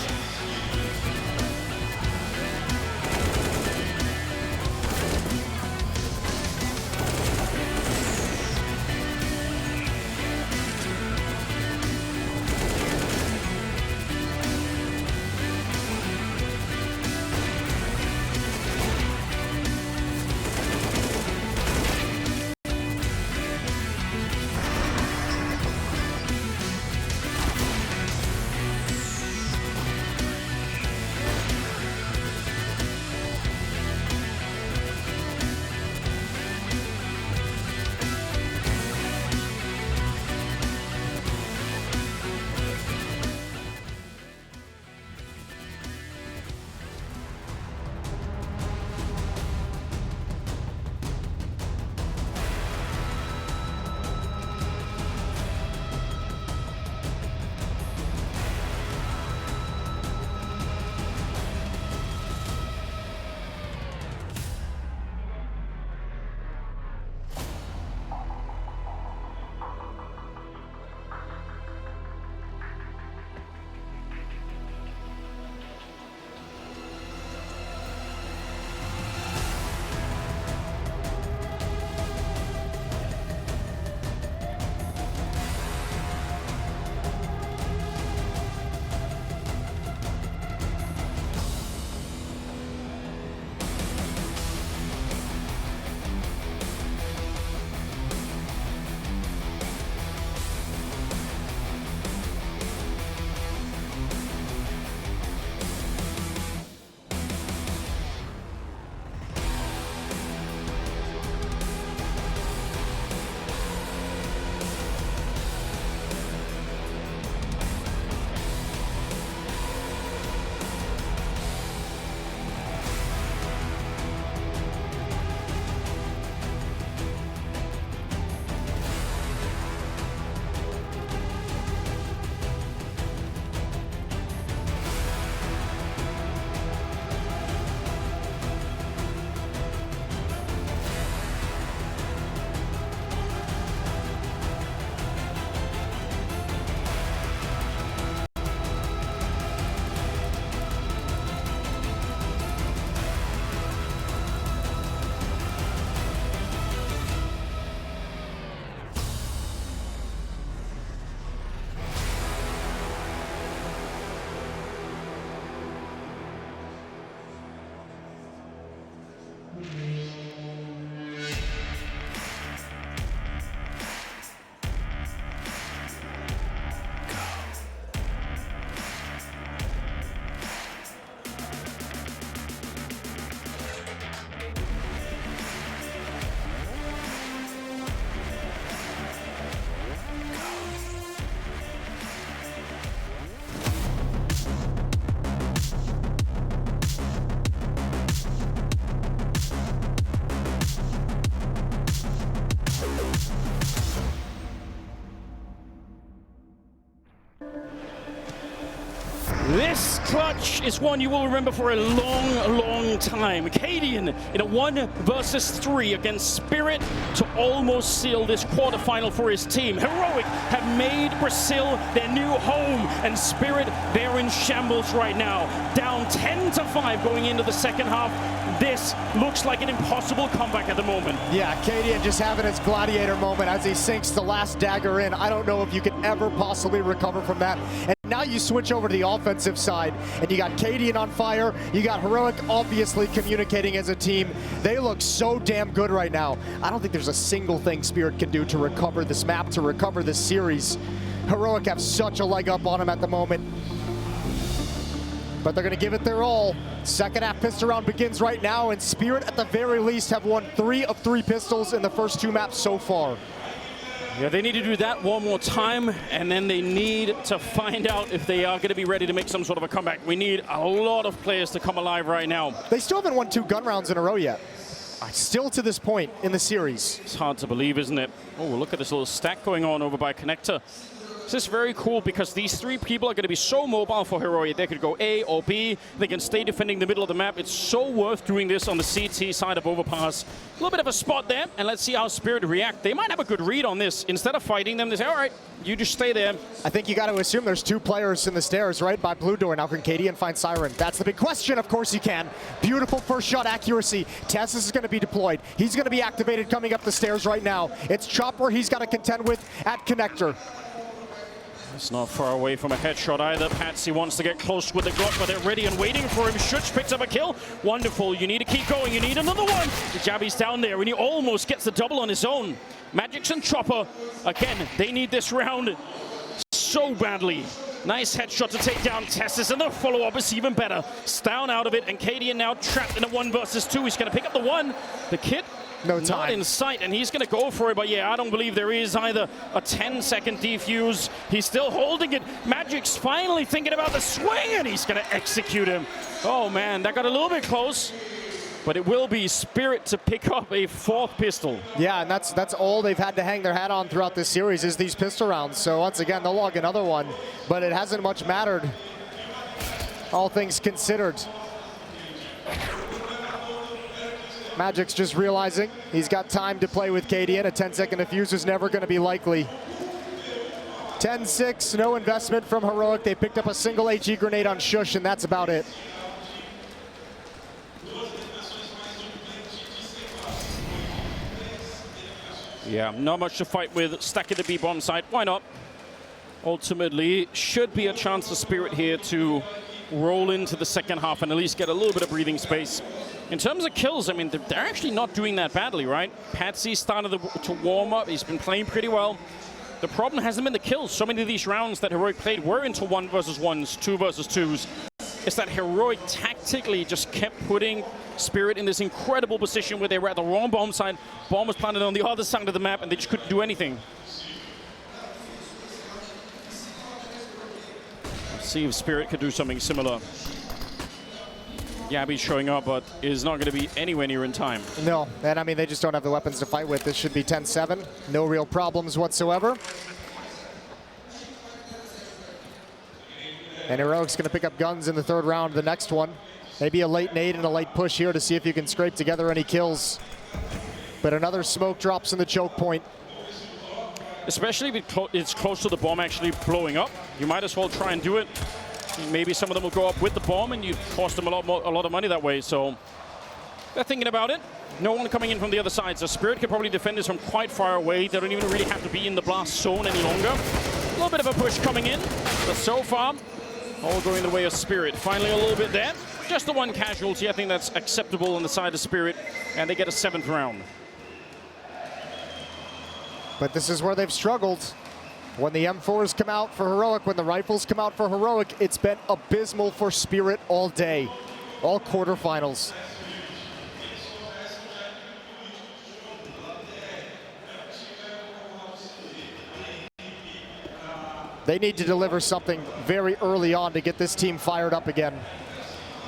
This clutch is one you will remember for a long, long time. Cadian in a 1 versus 3 against Spirit to almost seal this quarterfinal for his team. Heroic have made Brazil their new home, and Spirit, they're in shambles right now. Down 10-5 going into the second half. This looks like an impossible comeback at the moment. Yeah, Cadian just having his gladiator moment as he sinks the last dagger in. I don't know if you could ever possibly recover from that. And now you switch over to the offensive side, and you got Cadian on fire. You got Heroic obviously communicating as a team. They look so damn good right now. I don't think there's a single thing Spirit can do to recover this map, to recover this series. Heroic have such a leg up on them at the moment. But they're going to give it their all. Second half pistol round begins right now, and Spirit at the very least have won 3 of 3 pistols in the first 2 maps so far. Yeah, they need to do that one more time, and then they need to find out if they are going to be ready to make some sort of a comeback. We need a lot of players to come alive right now. They still haven't won 2 gun rounds in a row yet. Still to this point in the series. It's hard to believe, isn't it? Oh, look at this little stack going on over by Connector. This is very cool because these 3 people are going to be so mobile for Heroic. They could go A or B. They can stay defending the middle of the map. It's so worth doing this on the CT side of Overpass. A little bit of a spot there, and let's see how Spirit react. They might have a good read on this. Instead of fighting them, they say, all right, you just stay there. I think you got to assume there's 2 players in the stairs, right, by blue door. Now can Cadian find Siren? That's the big question. Of course he can. Beautiful first shot accuracy. TeSeS is going to be deployed. He's going to be activated coming up the stairs right now. It's Chopper he's got to contend with at Connector. It's not far away from a headshot either. Patsi wants to get close with the Glock, but they're ready and waiting for him. Shuch picks up a kill. Wonderful. You need to keep going. You need another one. The jabbi's down there, and he almost gets the double on his own. magixx and Chopper, again, they need this round so badly. Nice headshot to take down TeSeS, and the follow-up is even better. Down out of it, and Cadian now trapped in a 1 versus 2. He's going to pick up the 1. The kid no time. Not in sight, and he's going to go for it, but yeah, I don't believe there is either a 10-second defuse. He's still holding it. magixx finally thinking about the swing, and he's going to execute him. Oh man, that got a little bit close, but it will be Spirit to pick up a 4th pistol. Yeah, and that's all they've had to hang their hat on throughout this series is these pistol rounds. So once again, they'll log another one, but it hasn't much mattered, all things considered. magixx just realizing he's got time to play with Cadian. A 10-second defuse is never going to be likely. 10-6, no investment from Heroic. They picked up a single HE grenade on Shush, and that's about it. Yeah, not much to fight with. Stacking the B-bomb site. Why not? Ultimately, should be a chance for Spirit here to roll into the second half and at least get a little bit of breathing space. In terms of kills, I mean, they're actually not doing that badly, right? Patsi started to warm up. He's been playing pretty well. The problem hasn't been the kills. So many of these rounds that Heroic played were into 1 versus 1s, 2 versus 2s. It's that Heroic tactically just kept putting Spirit in this incredible position where they were at the wrong bomb side. Bomb was planted on the other side of the map, and they just couldn't do anything. Let's see if Spirit could do something similar. Jabbi's showing up, but is not going to be anywhere near in time. No, and I mean, they just don't have the weapons to fight with. This should be 10-7. No real problems whatsoever. And Heroic's going to pick up guns in the 3rd round, the next one. Maybe a late nade and a late push here to see if you can scrape together any kills. But another smoke drops in the choke point. Especially if it's close to the bomb actually blowing up. You might as well try and do it. Maybe some of them will go up with the bomb, and you cost them a lot of money that way. So they're thinking about it. No one coming in from the other side. So Spirit could probably defend this from quite far away. They don't even really have to be in the blast zone any longer. A little bit of a push coming in, but so far, all going the way of Spirit. Finally a little bit there. Just the 1 casualty. I think that's acceptable on the side of Spirit, and they get a 7th round. But this is where they've struggled. When the M4s come out for Heroic, when the rifles come out for Heroic, it's been abysmal for Spirit all day, all quarterfinals. They need to deliver something very early on to get this team fired up again.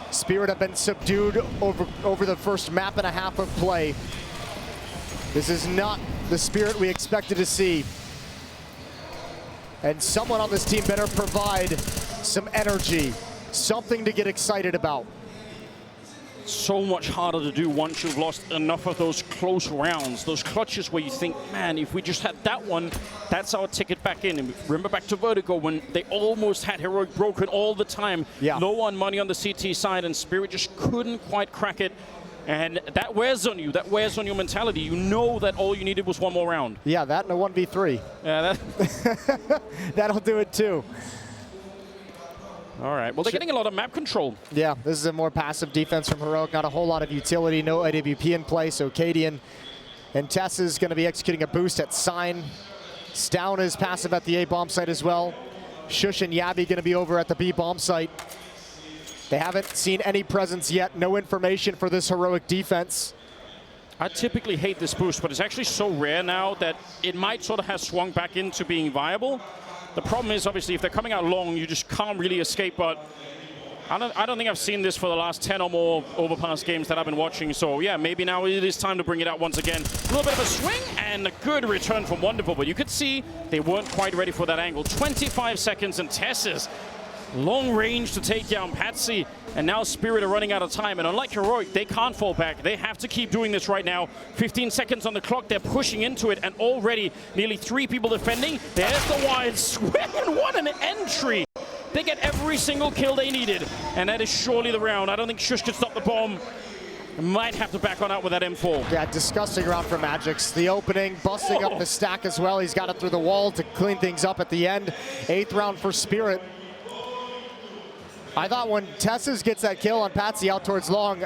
Spirit have been subdued over the first map and a half of play. This is not the Spirit we expected to see. And someone on this team better provide some energy. something to get excited about. So much harder to do once you've lost enough of those close rounds, those clutches where you think, man, if we just had that one, that's our ticket back in. And remember back to Vertigo when they almost had Heroic broken all the time. Yeah. Low on money on the CT side, and Spirit just couldn't quite crack it. And that wears on you. That wears on your mentality. You know that all you needed was one more round. Yeah, that and a 1v3. Yeah, That'll do it too. All right. Well, they're getting a lot of map control. Yeah, this is a more passive defense from Heroic. Not a whole lot of utility. No AWP in play, so Cadian and TeSeS is going to be executing a boost at Sign. Stown is passive at the A bomb site as well. Shush and Jabbi going to be over at the B bomb site. They haven't seen any presence yet. No information for this Heroic defense. I typically hate this boost, but it's actually so rare now that it might sort of have swung back into being viable. The problem is, obviously, if they're coming out long, you just can't really escape. But I don't think I've seen this for the last 10 or more Overpass games that I've been watching. So, yeah, maybe now it is time to bring it out once again. A little bit of a swing and a good return from Wonderful. But you could see they weren't quite ready for that angle. 25 seconds, and TeSeS long range to take down Patsi. And now Spirit are running out of time. And unlike Heroic, they can't fall back. They have to keep doing this right now. 15 seconds on the clock. They're pushing into it. And already nearly 3 people defending. There's the wide swing. And what an entry. They get every single kill they needed. And that is surely the round. I don't think Shush could stop the bomb. Might have to back on out with that M4. Yeah, disgusting round for magixx. The opening, busting up the stack as well. He's got it through the wall to clean things up at the end. 8th round for Spirit. I thought when TeSeS gets that kill on Patsi out towards long,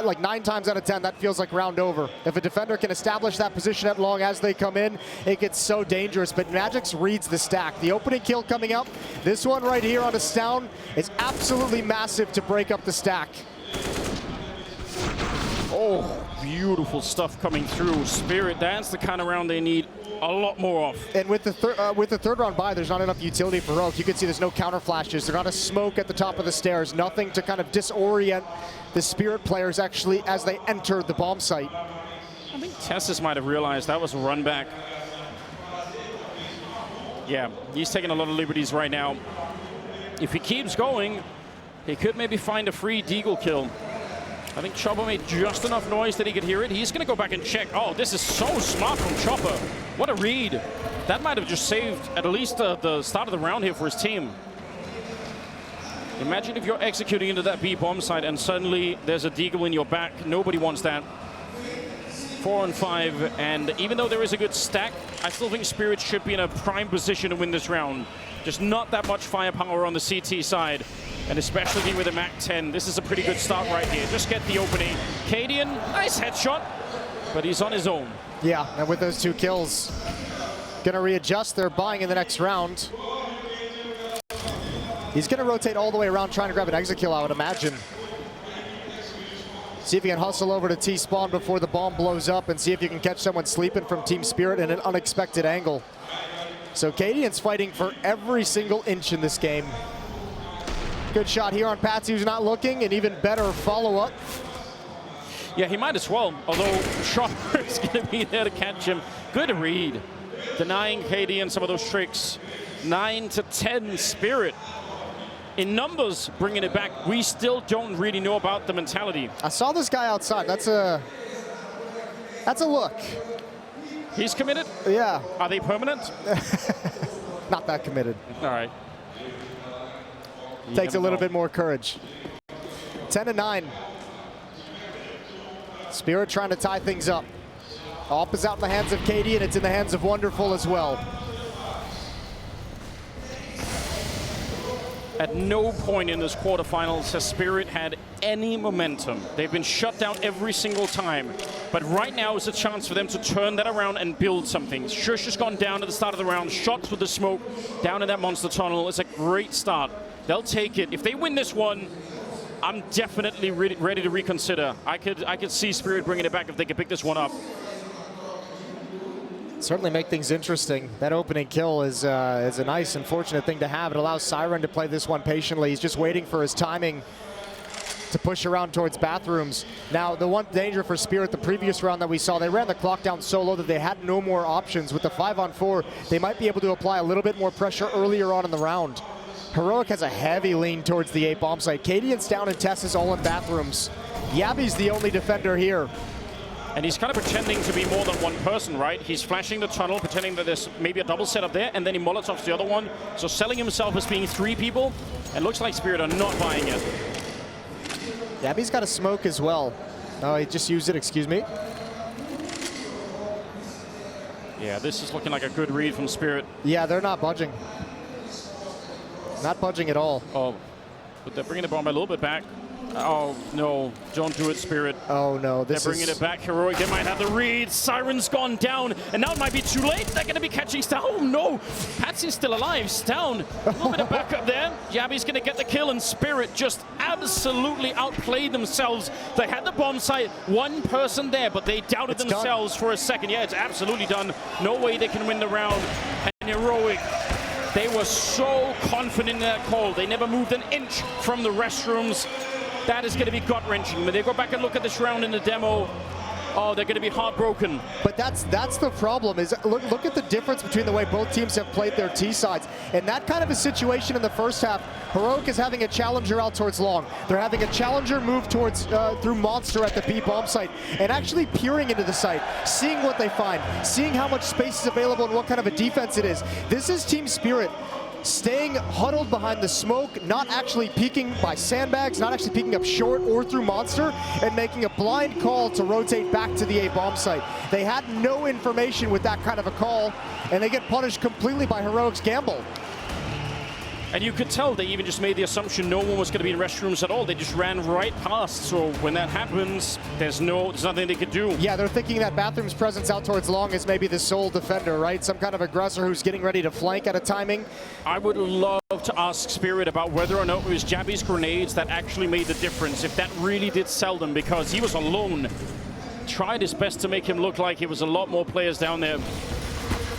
like 9 times out of 10, that feels like round over. If a defender can establish that position at long as they come in, it gets so dangerous. But magixx reads the stack. The opening kill coming up, this one right here on a Stown is absolutely massive to break up the stack. Oh, beautiful stuff coming through. Spirit, that's the kind of round they need a lot more of. And with the third round bye, there's not enough utility for Heroic. You can see there's no counter flashes. There's not a smoke at the top of the stairs. Nothing to kind of disorient the Spirit players actually as they enter the bomb site. I think TeSeS might have realized that was a run back. Yeah, he's taking a lot of liberties right now. If he keeps going, he could maybe find a free Deagle kill. I think Chopper made just enough noise that he could hear it. He's going to go back and check. Oh, this is so smart from Chopper. What a read. That might have just saved at least the start of the round here for his team. Imagine if you're executing into that B bomb site and suddenly there's a Deagle in your back. Nobody wants that. 4 on 5, and even though there is a good stack, I still think Spirit should be in a prime position to win this round. Just not that much firepower on the CT side, and especially with a MAC-10. This is a pretty good start right here. Just get the opening. Cadian, nice headshot, but he's on his own. Yeah, and with those 2 kills, gonna readjust. They're buying in the next round. He's gonna rotate all the way around trying to grab an exit kill, I would imagine. See if you can hustle over to T-spawn before the bomb blows up and see if you can catch someone sleeping from Team Spirit in an unexpected angle. So Cadian's fighting for every single inch in this game. Good shot here on Patsi, who's not looking, and even better follow-up. Yeah, he might as well, although Chopper is going to be there to catch him. Good read. Denying Cadian some of those tricks. 9 to 10 Spirit. In numbers, bringing it back. We still don't really know about the mentality. I saw this guy outside. That's a look. He's committed? Yeah. Are they permanent? Not that committed. All right. Takes a little bit more courage. 10 to 9. Spirit trying to tie things up. Op is out in the hands of Cadian, and it's in the hands of Wonderful as well. At no point in this quarterfinals has Spirit had any momentum. They've been shut down every single time. But right now is a chance for them to turn that around and build something. Shush has gone down at the start of the round. Shots with the smoke down in that monster tunnel. It's a great start. They'll take it. If they win this one, I'm definitely ready to reconsider. I could see Spirit bringing it back if they could pick this one up. Certainly make things interesting. That opening kill is a nice and fortunate thing to have. It allows Siren to play this one patiently. He's just waiting for his timing to push around towards bathrooms. Now, the one danger for Spirit, the previous round that we saw, they ran the clock down so low that they had no more options. With the 5-on-4, they might be able to apply a little bit more pressure earlier on in the round. Heroic has a heavy lean towards the A bomb site. Cadian's down and TeSeS all in bathrooms. Jabbi's the only defender here. And he's kind of pretending to be more than one person, right? He's flashing the tunnel, pretending that there's maybe a double setup there, and then he molotovs the other one. So selling himself as being 3 people, and looks like Spirit are not buying it. Jabbi's got a smoke as well. Oh, he just used it, excuse me. Yeah, this is looking like a good read from Spirit. Yeah, they're not budging. Not budging at all. Oh, but they're bringing the bomb a little bit back. Oh, no. Don't do it, Spirit. Oh, no. They're bringing it back. Heroic, they might have the read. Siren's gone down, and now it might be too late. They're going to be catching Stown. Oh, no. Patsy's still alive. Stown, a little bit of backup there. Jabbi's going to get the kill, and Spirit just absolutely outplayed themselves. They had the bomb site, one person there, but they doubted themselves for a second. Yeah, it's absolutely done. No way they can win the round. And Heroic, they were so confident in that call. They never moved an inch from the restrooms. That is going to be gut-wrenching. When they go back and look at this round in the demo, oh, they're going to be heartbroken. But that's the problem. Is look at the difference between the way both teams have played their T sides. In that kind of a situation in the first half, Heroic is having a challenger out towards long. They're having a challenger move towards through Monster at the B bomb site, and actually peering into the site, seeing what they find, seeing how much space is available and what kind of a defense it is. This is Team Spirit staying huddled behind the smoke, not actually peeking by sandbags, not actually peeking up short or through Monster, and making a blind call to rotate back to the A bomb site. They had no information with that kind of a call, and they get punished completely by Heroic's gamble. And you could tell they even just made the assumption no one was going to be in restrooms at all. They just ran right past. So when that happens, there's nothing they could do. Yeah, they're thinking that Bathroom's presence out towards long is maybe the sole defender, right? Some kind of aggressor who's getting ready to flank at a timing. I would love to ask Spirit about whether or not it was Jabbi's grenades that actually made the difference, if that really did sell them, because he was alone. Tried his best to make him look like he was a lot more players down there.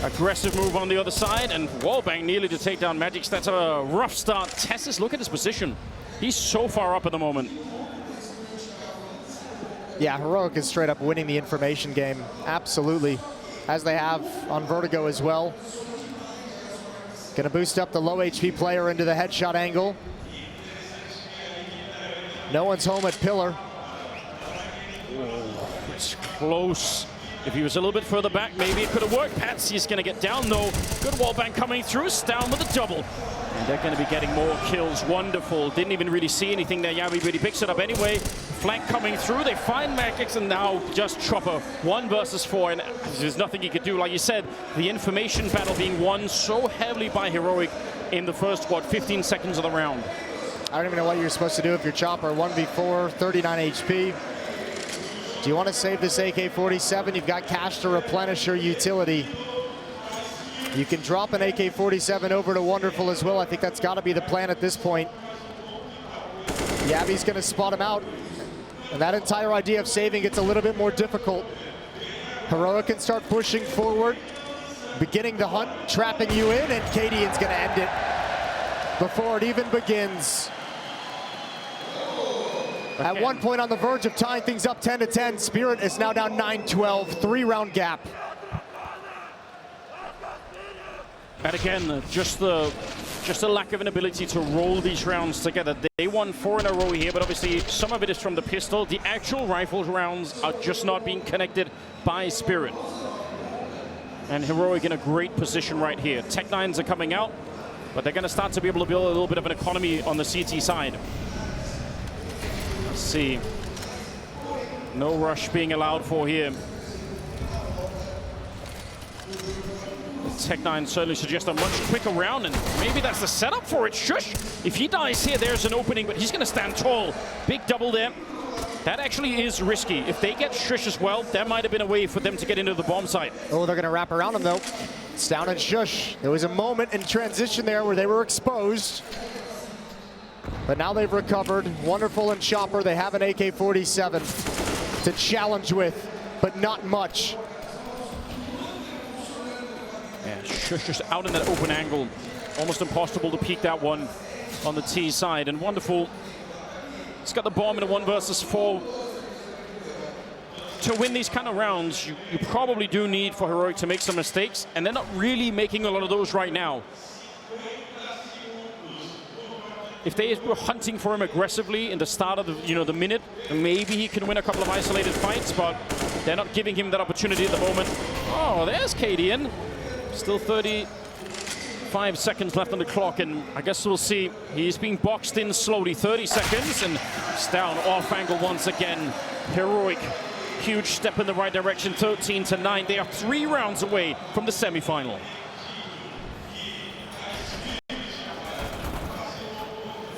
Aggressive move on the other side, and wallbang nearly to take down magixx. That's a rough start. TeSeS, look at his position. He's so far up at the moment. Yeah, Heroic is straight up winning the information game. Absolutely. As they have on Vertigo as well. Gonna boost up the low HP player into the headshot angle. No one's home at pillar. Oh, it's close. If he was a little bit further back, maybe it could have worked. Patsy's going to get down, though. Good wallbang coming through. Stown with a double. And they're going to be getting more kills. Wonderful. Didn't even really see anything there. Jabbi, but he picks it up anyway. Flank coming through. They find magixx, and now just Chopper. 1 versus 4, and there's nothing he could do. Like you said, the information battle being won so heavily by Heroic in the first, 15 seconds of the round. I don't even know what you're supposed to do if you're Chopper. 1v4, 39 HP. Do you want to save this AK-47? You've got cash to replenish your utility. You can drop an AK-47 over to Wonderful as well. I think that's got to be the plan at this point. Jabbi's going to spot him out. And that entire idea of saving gets a little bit more difficult. Heroic can start pushing forward, beginning the hunt, trapping you in, and Cadian's going to end it before it even begins. Okay. At one point on the verge of tying things up 10-10, Spirit is now down 9-12, 3-round gap. And again, just the lack of an ability to roll these rounds together. They won 4 in a row here, but obviously some of it is from the pistol. The actual rifle rounds are just not being connected by Spirit. And Heroic in a great position right here. Tech-9s are coming out, but they're going to start to be able to build a little bit of an economy on the CT side. Let's see. No rush being allowed for here. Tech-9 certainly suggests a much quicker round, and maybe that's the setup for it. Shush! If he dies here, there's an opening, but he's going to stand tall. Big double there. That actually is risky. If they get Shush as well, that might have been a way for them to get into the bomb site. Oh, they're going to wrap around him, though. It's down and Shush. There was a moment in transition there where they were exposed. But now they've recovered. Wonderful and Chopper, they have an AK-47 to challenge with, but not much. Yeah, Shush just out in that open angle. Almost impossible to peek that one on the T side. And Wonderful, he's got the bomb in a 1 versus 4. To win these kind of rounds, you probably do need for Heroic to make some mistakes, and they're not really making a lot of those right now. if they were hunting for him aggressively in the start of the minute, maybe he can win a couple of isolated fights, but they're not giving him that opportunity at the moment. Oh, there's Cadian. Still 35 seconds left on the clock, and I guess we'll see. He's being boxed in slowly. 30 seconds, and it's down off angle once again. Heroic, huge step in the right direction, 13-9. They are 3 rounds away from the semifinal.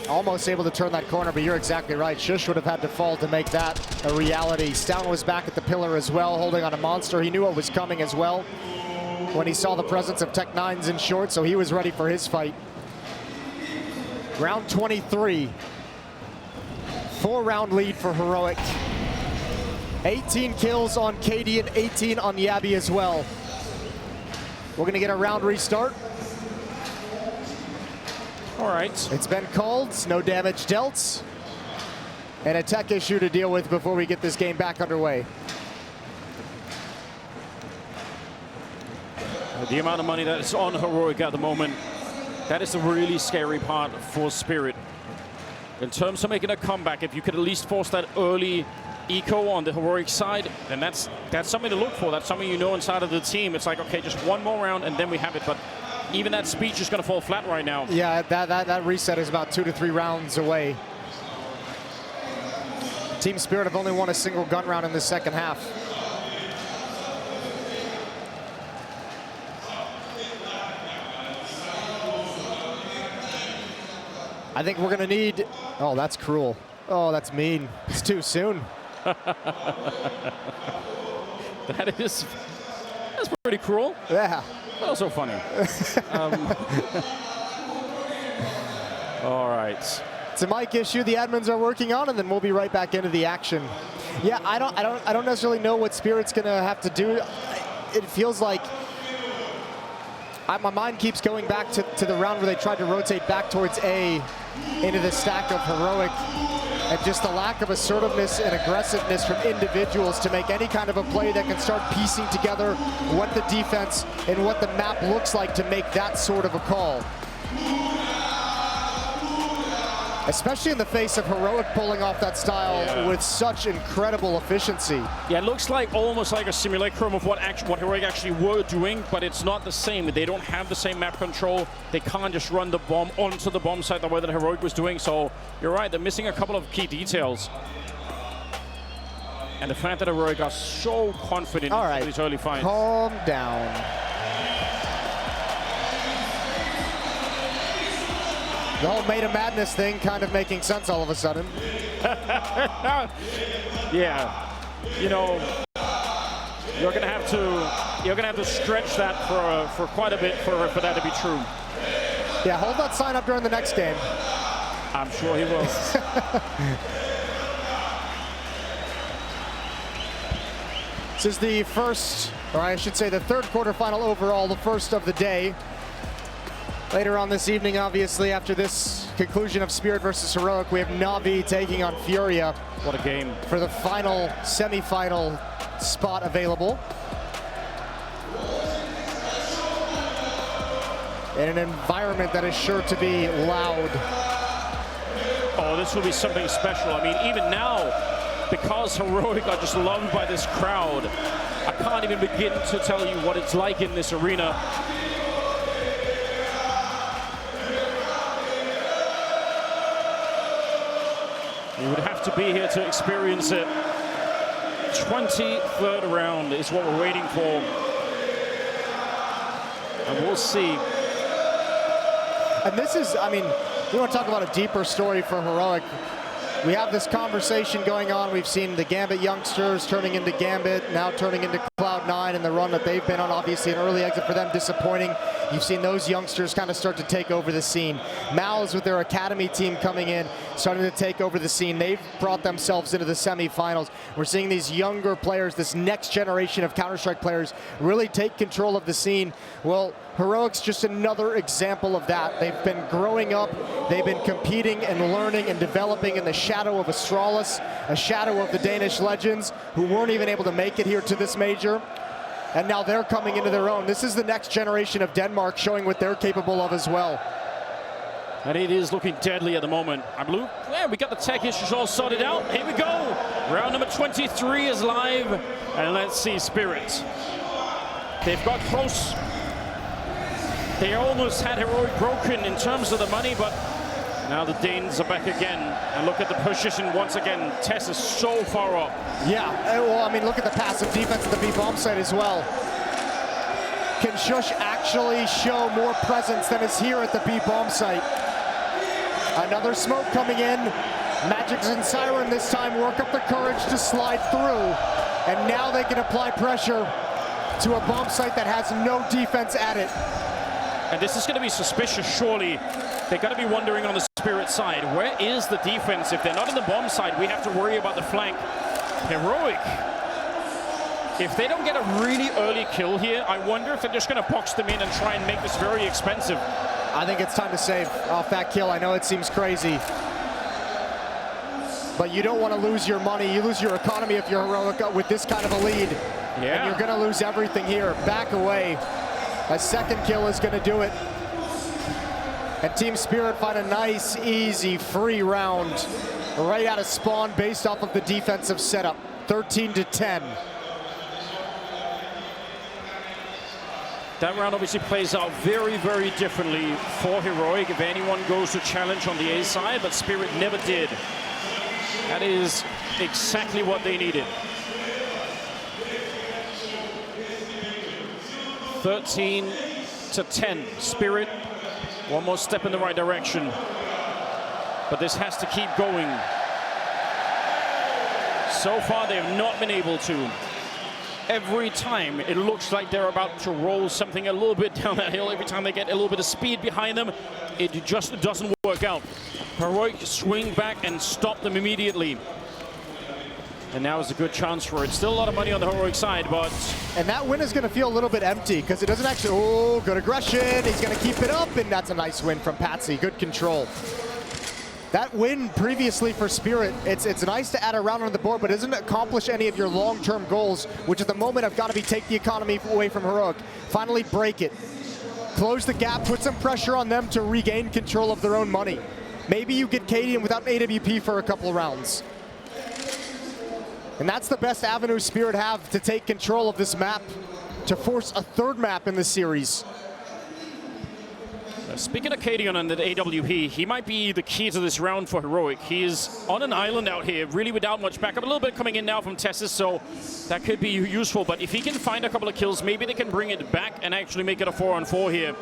Almost able to turn that corner, but you're exactly right. Shush would have had to fall to make that a reality. Stown was back at the pillar as well, holding on a monster. He knew what was coming as well when he saw the presence of Tech 9s in short, so he was ready for his fight. Round 23. 4-round lead for Heroic. 18 kills on Cadian, 18 on Jabbi as well. We're going to get a round restart. All right. It's been called, no damage dealt, and a tech issue to deal with before we get this game back underway. The amount of money that is on Heroic at the moment, that is a really scary part for Spirit. In terms of making a comeback, if you could at least force that early eco on the Heroic side, then that's something to look for. That's something you know inside of the team. It's like, okay, just one more round and then we have it. But even that speech is going to fall flat right now. Yeah, that reset is about 2 to 3 rounds away. Team Spirit have only won a single gun round in the second half. I think we're going to need... Oh, that's cruel. Oh, that's mean. It's too soon. That's pretty cruel. Yeah. Also funny. All right. It's a mic issue the admins are working on, and then we'll be right back into the action. Yeah, I don't necessarily know what Spirit's going to have to do. It feels like my mind keeps going back to the round where they tried to rotate back towards A into the stack of Heroic, and just the lack of assertiveness and aggressiveness from individuals to make any kind of a play that can start piecing together what the defense and what the map looks like to make that sort of a call. Especially in the face of Heroic pulling off that style with such incredible efficiency. Yeah, it looks like almost like a simulacrum of what Heroic actually were doing, but it's not the same. They don't have the same map control. They can't just run the bomb onto the bomb site the way that Heroic was doing. So you're right, they're missing a couple of key details. And the fact that Heroic are so confident in these early fights. Calm down. The whole Made of Madness thing kind of making sense all of a sudden. Yeah, you know, you're gonna have to stretch that for quite a bit for that to be true. Yeah, hold that sign up during the next game. I'm sure he will. This is the first, or I should say the third quarterfinal overall, the first of the day. Later on this evening, obviously, after this conclusion of Spirit versus Heroic, we have Na'Vi taking on Furia. What a game. For the final semi-final spot available. In an environment that is sure to be loud. Oh, this will be something special. I mean, even now, because Heroic are just loved by this crowd, I can't even begin to tell you what it's like in this arena. You would have to be here to experience it. 23rd round is what we're waiting for. And we'll see. And this is, I mean, you want to talk about a deeper story for Heroic. We have this conversation going on. We've seen the Gambit youngsters turning into Gambit, now turning into Cloud9, and the run that they've been on. Obviously, an early exit for them, disappointing. You've seen those youngsters kind of start to take over the scene. Mal's with their academy team coming in, starting to take over the scene. They've brought themselves into the semifinals. We're seeing these younger players, this next generation of Counter-Strike players, really take control of the scene. Well, Heroic's just another example of that. They've been growing up, they've been competing and learning and developing in the shadow of Astralis, a shadow of the Danish legends who weren't even able to make it here to this major. And now they're coming into their own. This is the next generation of Denmark showing what they're capable of as well. And it is looking deadly at the moment. Blue, yeah, we got the tech issues all sorted out. Here we go. Round number 23 is live. And let's see Spirit. They've got close. They almost had Heroic broken in terms of the money, but now the Danes are back again. And look at the position once again. TeSeS is so far up. Yeah, well, I mean, look at the passive defense at the B-bomb site as well. Can Shush actually show more presence than is here at the B-bomb site? Another smoke coming in. magixx and Siren this time work up the courage to slide through. And now they can apply pressure to a bomb site that has no defense at it. And this is going to be suspicious, surely. They're going to be wondering on the Spirit side, where is the defense? If they're not on the bomb side, we have to worry about the flank. Heroic. If they don't get a really early kill here, I wonder if they're just going to box them in and try and make this very expensive. I think it's time to save off that kill. I know it seems crazy, but you don't want to lose your money. You lose your economy if you're Heroic with this kind of a lead. Yeah. And you're going to lose everything here. Back away. A second kill is going to do it. And Team Spirit find a nice, easy, free round right out of spawn based off of the defensive setup. 13-10. That round obviously plays out very, very differently for Heroic if anyone goes to challenge on the A side, but Spirit never did. That is exactly what they needed. 13-10. Spirit, one more step in the right direction. But this has to keep going. So far, they have not been able to. Every time it looks like they're about to roll something a little bit down that hill, every time they get a little bit of speed behind them, it just doesn't work out. Heroic swing back and stop them immediately. And now is a good chance for it. Still a lot of money on the Heroic side, but... And that win is going to feel a little bit empty because it doesn't actually... Oh, good aggression. He's going to keep it up, and that's a nice win from Patsi. Good control. That win previously for Spirit, it's nice to add a round on the board, but it doesn't accomplish any of your long-term goals, which at the moment have got to be take the economy away from Heroic. Finally break it. Close the gap, put some pressure on them to regain control of their own money. Maybe you get Cadian without an AWP for a couple rounds. And that's the best avenue Spirit have to take control of this map, to force a third map in the series. Speaking of Cadian and the AWP, he might be the key to this round for Heroic. He is on an island out here, really without much backup. A little bit coming in now from TeSeS, so that could be useful. But if he can find a couple of kills, maybe they can bring it back and actually make it a 4-on-4 here.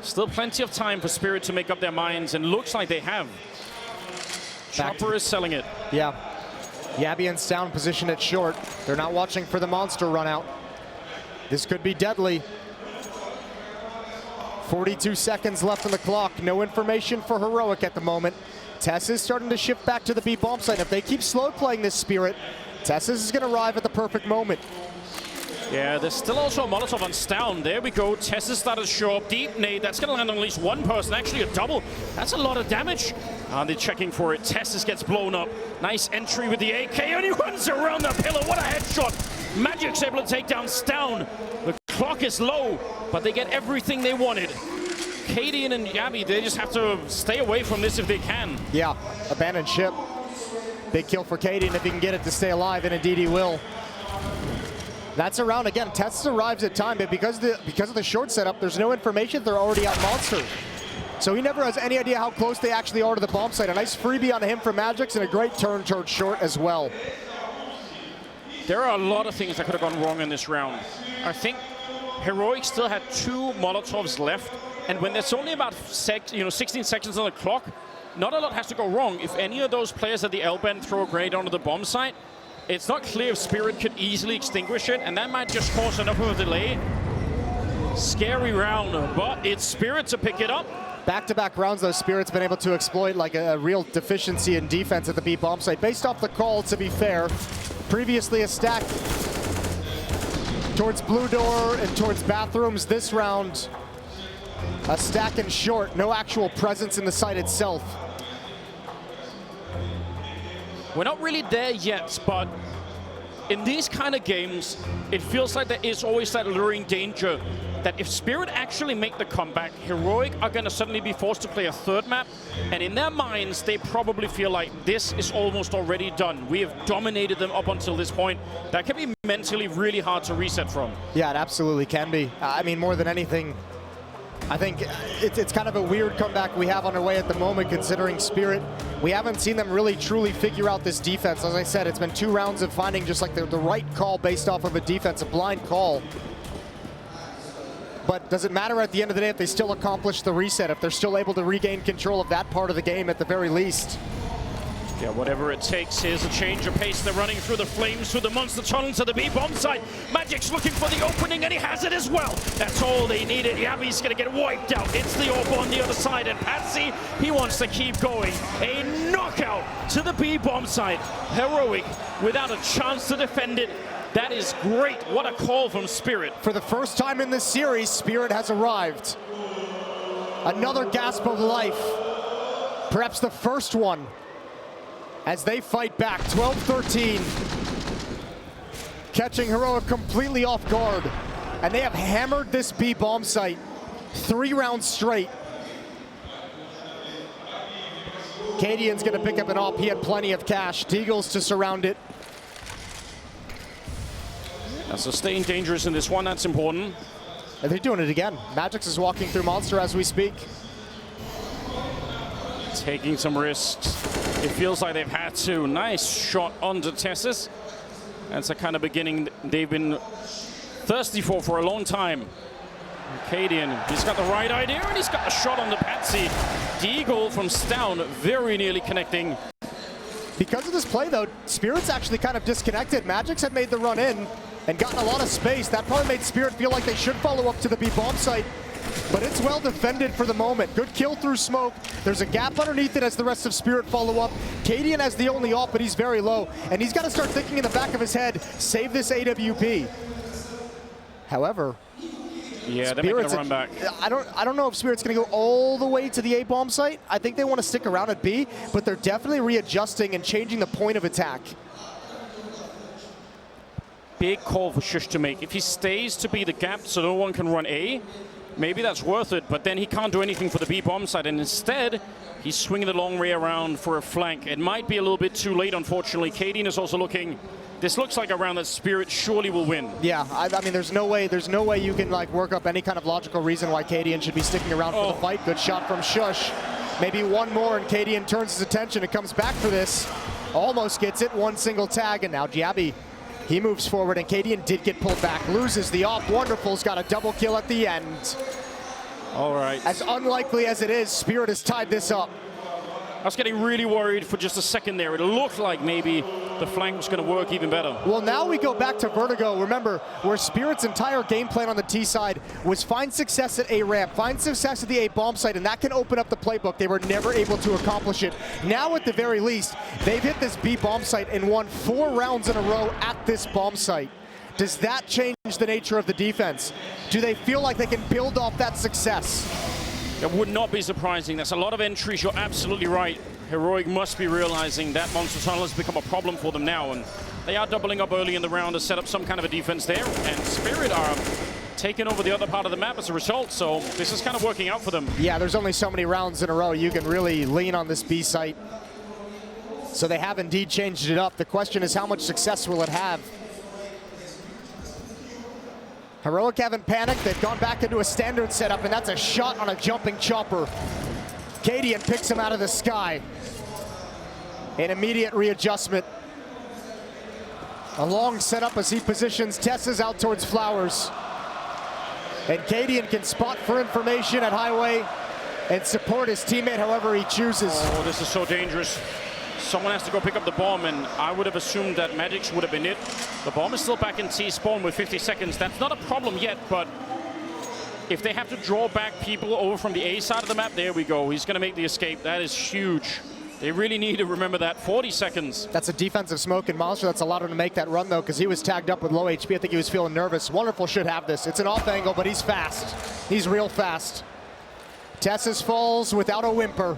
Still plenty of time for Spirit to make up their minds, and looks like they have. Chopper is selling it. Yeah. Jabbi and Sound position at short. They're not watching for the monster run out. This could be deadly. 42 seconds left on the clock. No information for Heroic at the moment. TeSeS is starting to shift back to the B bomb site. If they keep slow playing this Spirit, TeSeS is going to arrive at the perfect moment. Yeah, there's still also a Molotov on Stown. There we go. TeSeS started to show up deep. Nade, that's going to land on at least one person. Actually, a double. That's a lot of damage. They're checking for it. TeSeS gets blown up. Nice entry with the AK, and he runs around the pillar. What a headshot. magixx able to take down Stown. The clock is low, but they get everything they wanted. Cadian and Jabbi, they just have to stay away from this if they can. Yeah, abandoned ship. Big kill for Cadian if he can get it to stay alive, and indeed he will. That's a round again. TeSeS arrives at time, but because of the short setup, there's no information. They're already out monster. So he never has any idea how close they actually are to the bomb site. A nice freebie on him from magixx and a great turn towards short as well. There are a lot of things that could have gone wrong in this round. I think Heroic still had 2 Molotovs left, and when there's only about 16 seconds on the clock, not a lot has to go wrong. If any of those players at the L-bend throw a grenade onto the bomb site, it's not clear if Spirit could easily extinguish it, and that might just cause enough of a delay. Scary round, but it's Spirit to pick it up. Back-to-back rounds, though, Spirit's been able to exploit like a real deficiency in defense at the B bomb site. Based off the call, to be fair, previously a stack towards blue door and towards bathrooms. This round, a stack in short, no actual presence in the site itself. We're not really there yet, but in these kind of games, it feels like there is always that luring danger that if Spirit actually make the comeback, Heroic are going to suddenly be forced to play a third map. And in their minds, they probably feel like this is almost already done. We have dominated them up until this point. That can be mentally really hard to reset from. Yeah, it absolutely can be. I mean, more than anything, I think it's kind of a weird comeback we have underway at the moment, considering Spirit. We haven't seen them really truly figure out this defense. As I said, it's been 2 rounds of finding just like the right call based off of a defense, a blind call. But does it matter at the end of the day if they still accomplish the reset, if they're still able to regain control of that part of the game at the very least? Yeah, whatever it takes. Here's a change of pace. They're running through the flames, through the monster tunnel to the B-bomb site. magixx looking for the opening, and he has it as well. That's all they needed. Jabbi's going to get wiped out. It's the orb on the other side, and Patsi, he wants to keep going. A knockout to the B-bomb site. Heroic without a chance to defend it. That is great. What a call from Spirit. For the first time in this series, Spirit has arrived. Another gasp of life. Perhaps the first one. As they fight back, 12-13. Catching Heroic completely off guard. And they have hammered this B bomb site 3 rounds straight. Cadian's gonna pick up an op. He had plenty of cash. Deagles to surround it. Now, so staying dangerous in this one, that's important. And they're doing it again. magixx is walking through Monster as we speak. Taking some risks. It feels like they've had to. Nice shot onto TeSeS. That's a kind of beginning they've been thirsty for a long time. Cadian, he's got the right idea, and he's got a shot on the Patsi. Deagle from Stown, very nearly connecting. Because of this play, though, Spirit's actually kind of disconnected. magixx had made the run in and gotten a lot of space. That probably made Spirit feel like they should follow up to the B-bomb site. But it's well defended for the moment. Good kill through smoke. There's a gap underneath it as the rest of Spirit follow up. Cadian has the only op, but he's very low. And he's got to start thinking in the back of his head, save this AWP. However, yeah, they're making a run back. I don't know if Spirit's going to go all the way to the A-bomb site. I think they want to stick around at B, but they're definitely readjusting and changing the point of attack. Big call for Shush to make. If he stays to be the gap so no one can run A, maybe that's worth it, but then he can't do anything for the B-bomb side, and instead, he's swinging the long way around for a flank. It might be a little bit too late, unfortunately. Cadian is also looking... This looks like a round that Spirit surely will win. Yeah, I mean, there's no way you can like work up any kind of logical reason why Cadian should be sticking around for the fight. Good shot from Shush. Maybe one more, and Cadian turns his attention and comes back for this. Almost gets it, 1 single tag, and now Jabbi. He moves forward, and Cadian did get pulled back. Loses the op. Wonderful's got a double kill at the end. All right. As unlikely as it is, Spirit has tied this up. I was getting really worried for just a second there. It looked like maybe the flank was going to work even better. Well, now we go back to Vertigo. Remember, where Spirit's entire game plan on the T side was find success at A ramp, find success at the A bomb site, and that can open up the playbook. They were never able to accomplish it. Now, at the very least, they've hit this B bomb site and won 4 rounds in a row at this bomb site. Does that change the nature of the defense? Do they feel like they can build off that success? It would not be surprising. That's a lot of entries. You're absolutely right. Heroic must be realizing that Monster Tunnel has become a problem for them now, and they are doubling up early in the round to set up some kind of a defense there, and Spirit are taking over the other part of the map as a result, so this is kind of working out for them. Yeah, there's only so many rounds in a row you can really lean on this B site. So they have indeed changed it up. The question is, how much success will it have? Heroic haven't panicked. They've gone back into a standard setup, and that's a shot on a jumping chopper. Cadian picks him out of the sky. An immediate readjustment. A long setup as he positions TeSeS out towards Flowers. And Cadian can spot for information at Highway and support his teammate however he chooses. Oh, this is so dangerous. Someone has to go pick up the bomb, and I would have assumed that magixx would have been it. The bomb is still back in T-spawn with 50 seconds. That's not a problem yet, but if they have to draw back people over from the A side of the map, there we go. He's going to make the escape. That is huge. They really need to remember that. 40 seconds. That's a defensive smoke and Monster that's allowed him to make that run, though, because he was tagged up with low HP. I think he was feeling nervous. Wonderful should have this. It's an off angle, but he's fast. He's real fast. TeSeS falls without a whimper.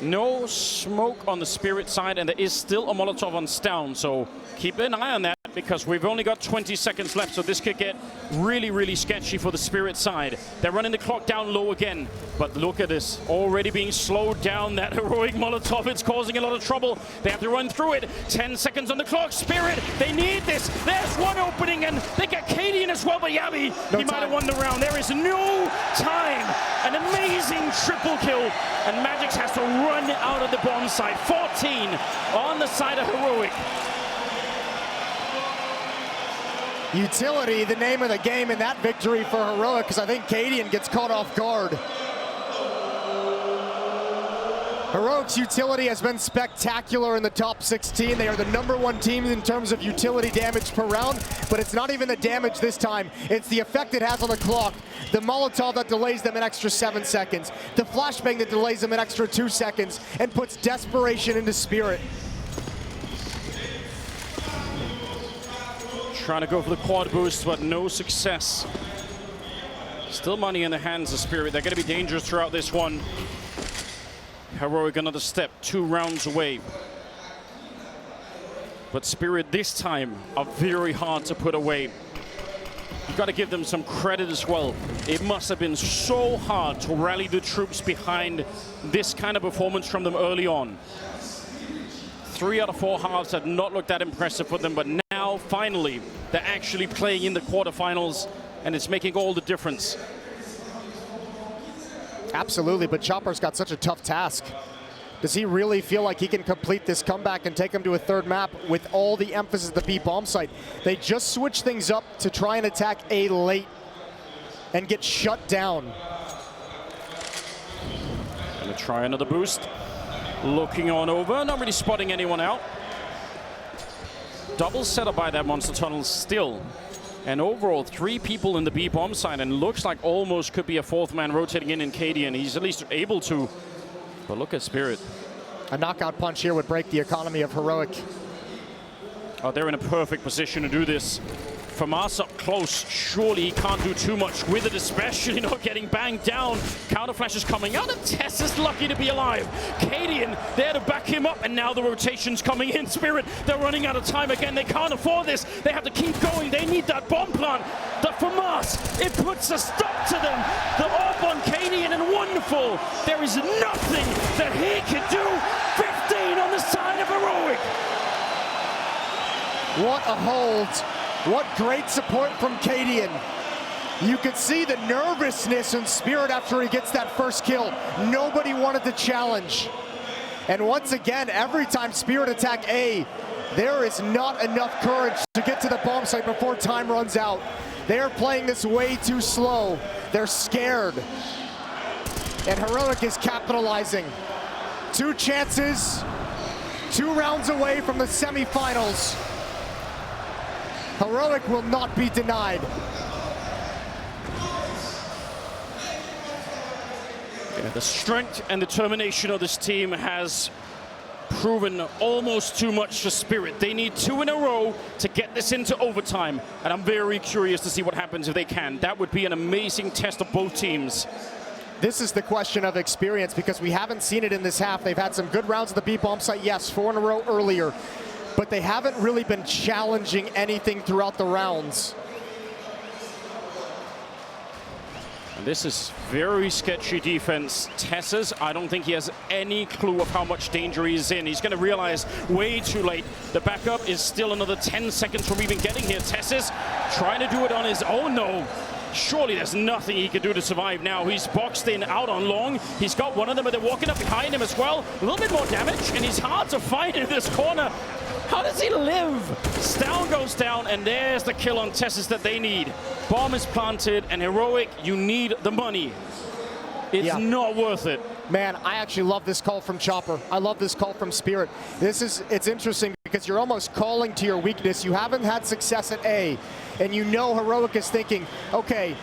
No smoke on the Spirit side, and there is still a Molotov on Stown, so keep an eye on that. that because we've only got 20 seconds left, so this could get really, really sketchy for the Spirit side. They're running the clock down low again, but look at this, already being slowed down. That heroic Molotov, it's causing a lot of trouble. They have to run through it. 10 seconds on the clock. Spirit, they need this. There's one opening, and they get Katie in as well, but jabbi, he might have won the round. There is no time. An amazing triple kill, and magixx has to run out of the bomb site. 14 on the side of heroic. Utility, the name of the game in that victory for heroic, because I think Cadian gets caught off guard. Heroic's utility has been spectacular in the top 16. They are the #1 team in terms of utility damage per round, but it's not even the damage this time. It's the effect it has on the clock. The Molotov that delays them an extra 7 seconds. The flashbang that delays them an extra 2 seconds and puts desperation into Spirit. Trying to go for the quad boost, but no success. Still money in the hands of Spirit. They're going to be dangerous throughout this one. Heroic another step, 2 rounds away. But Spirit this time are very hard to put away. You've got to give them some credit as well. It must have been so hard to rally the troops behind this kind of performance from them early on. 3 out of 4 halves had not looked that impressive for them, but now finally they're actually playing in the quarterfinals, and it's making all the difference. Absolutely, but Chopper's got such a tough task. Does he really feel like he can complete this comeback and take them to a 3rd map with all the emphasis at the B bomb site? They just switched things up to try and attack A late and get shut down. Gonna try another boost. Looking on over, not really spotting anyone out. Double setup by that monster tunnel still. And overall, 3 people in the B bomb side, and looks like almost could be a 4th man rotating in Katie, and he's at least able to. But look at Spirit. A knockout punch here would break the economy of heroic. Oh, they're in a perfect position to do this. From us up close, surely he can't do too much with it, especially not getting banged down. Counter flash is coming out, and TeSeS is lucky to be alive. Cadian there to back him up, and now the rotation's coming in. Spirit, they're running out of time again. They can't afford this. They have to keep going. They need that bomb plant. The FAMAS, it puts a stop to them. The AWP on Cadian, and wonderful. There is nothing that he can do. 15 on the side of heroic. What a hold. What great support from Cadian. You could see the nervousness in Spirit after he gets that first kill. Nobody wanted to challenge. And once again, every time Spirit attack A, there is not enough courage to get to the bomb site before time runs out. They are playing this way too slow. They're scared. And heroic is capitalizing. 2 chances, 2 rounds away from the semifinals. Heroic will not be denied. Yeah, the strength and determination of this team has proven almost too much for Spirit. They need 2 in a row to get this into overtime, and I'm very curious to see what happens if they can. That would be an amazing test of both teams. This is the question of experience, because we haven't seen it in this half. They've had some good rounds at the B bomb site, yes, 4 in a row earlier, but they haven't really been challenging anything throughout the rounds. And this is very sketchy defense. TeSeS, I don't think he has any clue of how much danger he's in. He's going to realize way too late. The backup is still another 10 seconds from even getting here. TeSeS trying to do it on his own, though. Surely there's nothing he can do to survive now. He's boxed in out on long. He's got one of them, but they're walking up behind him as well. A little bit more damage, and he's hard to find in this corner. How does he live? Stown goes down, and there's the kill on TeSeS that they need. Bomb is planted, and heroic, you need the money. It's not worth it. Man, I actually love this call from Chopper. I love this call from Spirit. It's interesting because you're almost calling to your weakness. You haven't had success at A, and you know heroic is thinking, okay,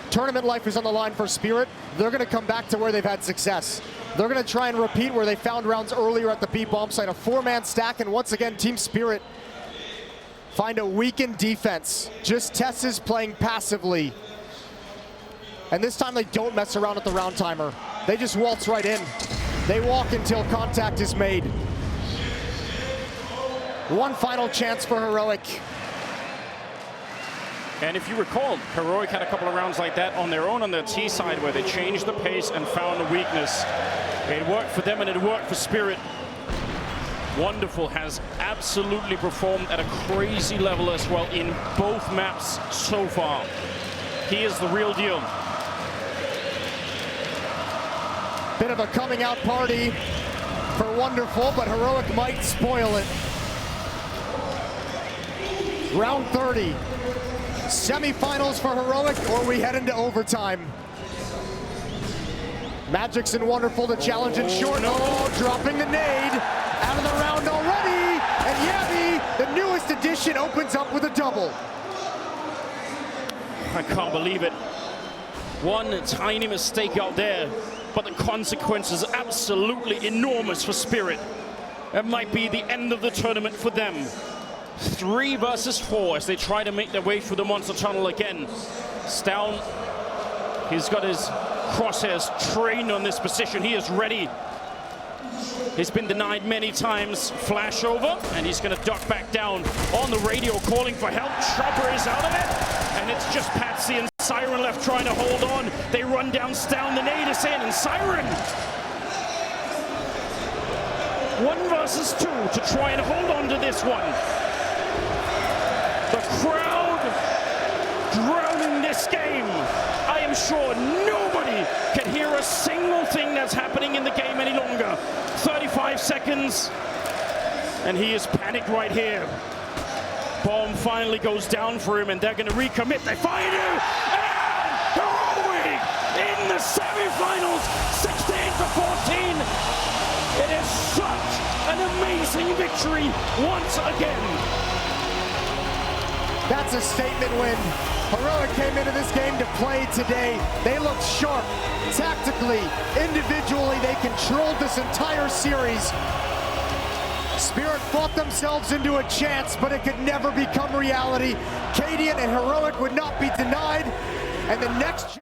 tournament life is on the line for Spirit. They're going to come back to where they've had success. They're going to try and repeat where they found rounds earlier at the B bomb site, a 4-man stack, and once again, Team Spirit find a weakened defense. Just TeSeS playing passively. And this time they don't mess around at the round timer. They just waltz right in. They walk until contact is made. One final chance for heroic. And if you recall, Heroic had a couple of rounds like that on their own on their T side where they changed the pace and found a weakness. It worked for them and it worked for Spirit. Wonderful has absolutely performed at a crazy level as well in both maps so far. He is the real deal. Bit of a coming out party for Wonderful, but Heroic might spoil it. Round 30. Semifinals for Heroic, or we head into overtime. magixx and Wonderful to challenge in short. Oh, dropping the nade. Out of the round already. And jabbi, the newest addition, opens up with a double. I can't believe it. One tiny mistake out there, but the consequences are absolutely enormous for Spirit. That might be the end of the tournament for them. 3 versus 4 as they try to make their way through the monster tunnel again. Stown, he's got his crosshairs trained on this position. He is ready. He's been denied many times. Flash over, and he's going to duck back down on the radio, calling for help. Chopper is out of it, and it's just Patsi and Siren left trying to hold on. They run down Stown, the nade is in, and Siren 1 versus 2 to try and hold on to this one. The crowd drowning this game. I am sure nobody can hear a single thing that's happening in the game any longer. 35 seconds, and he is panicked right here. Bomb finally goes down for him, and they're going to recommit. They find him, and Heroic in the semifinals, 16-14. It is such an amazing victory once again. That's a statement win. Heroic came into this game to play today. They looked sharp, tactically, individually. They controlled this entire series. Spirit fought themselves into a chance, but it could never become reality. Cadian and Heroic would not be denied. And the next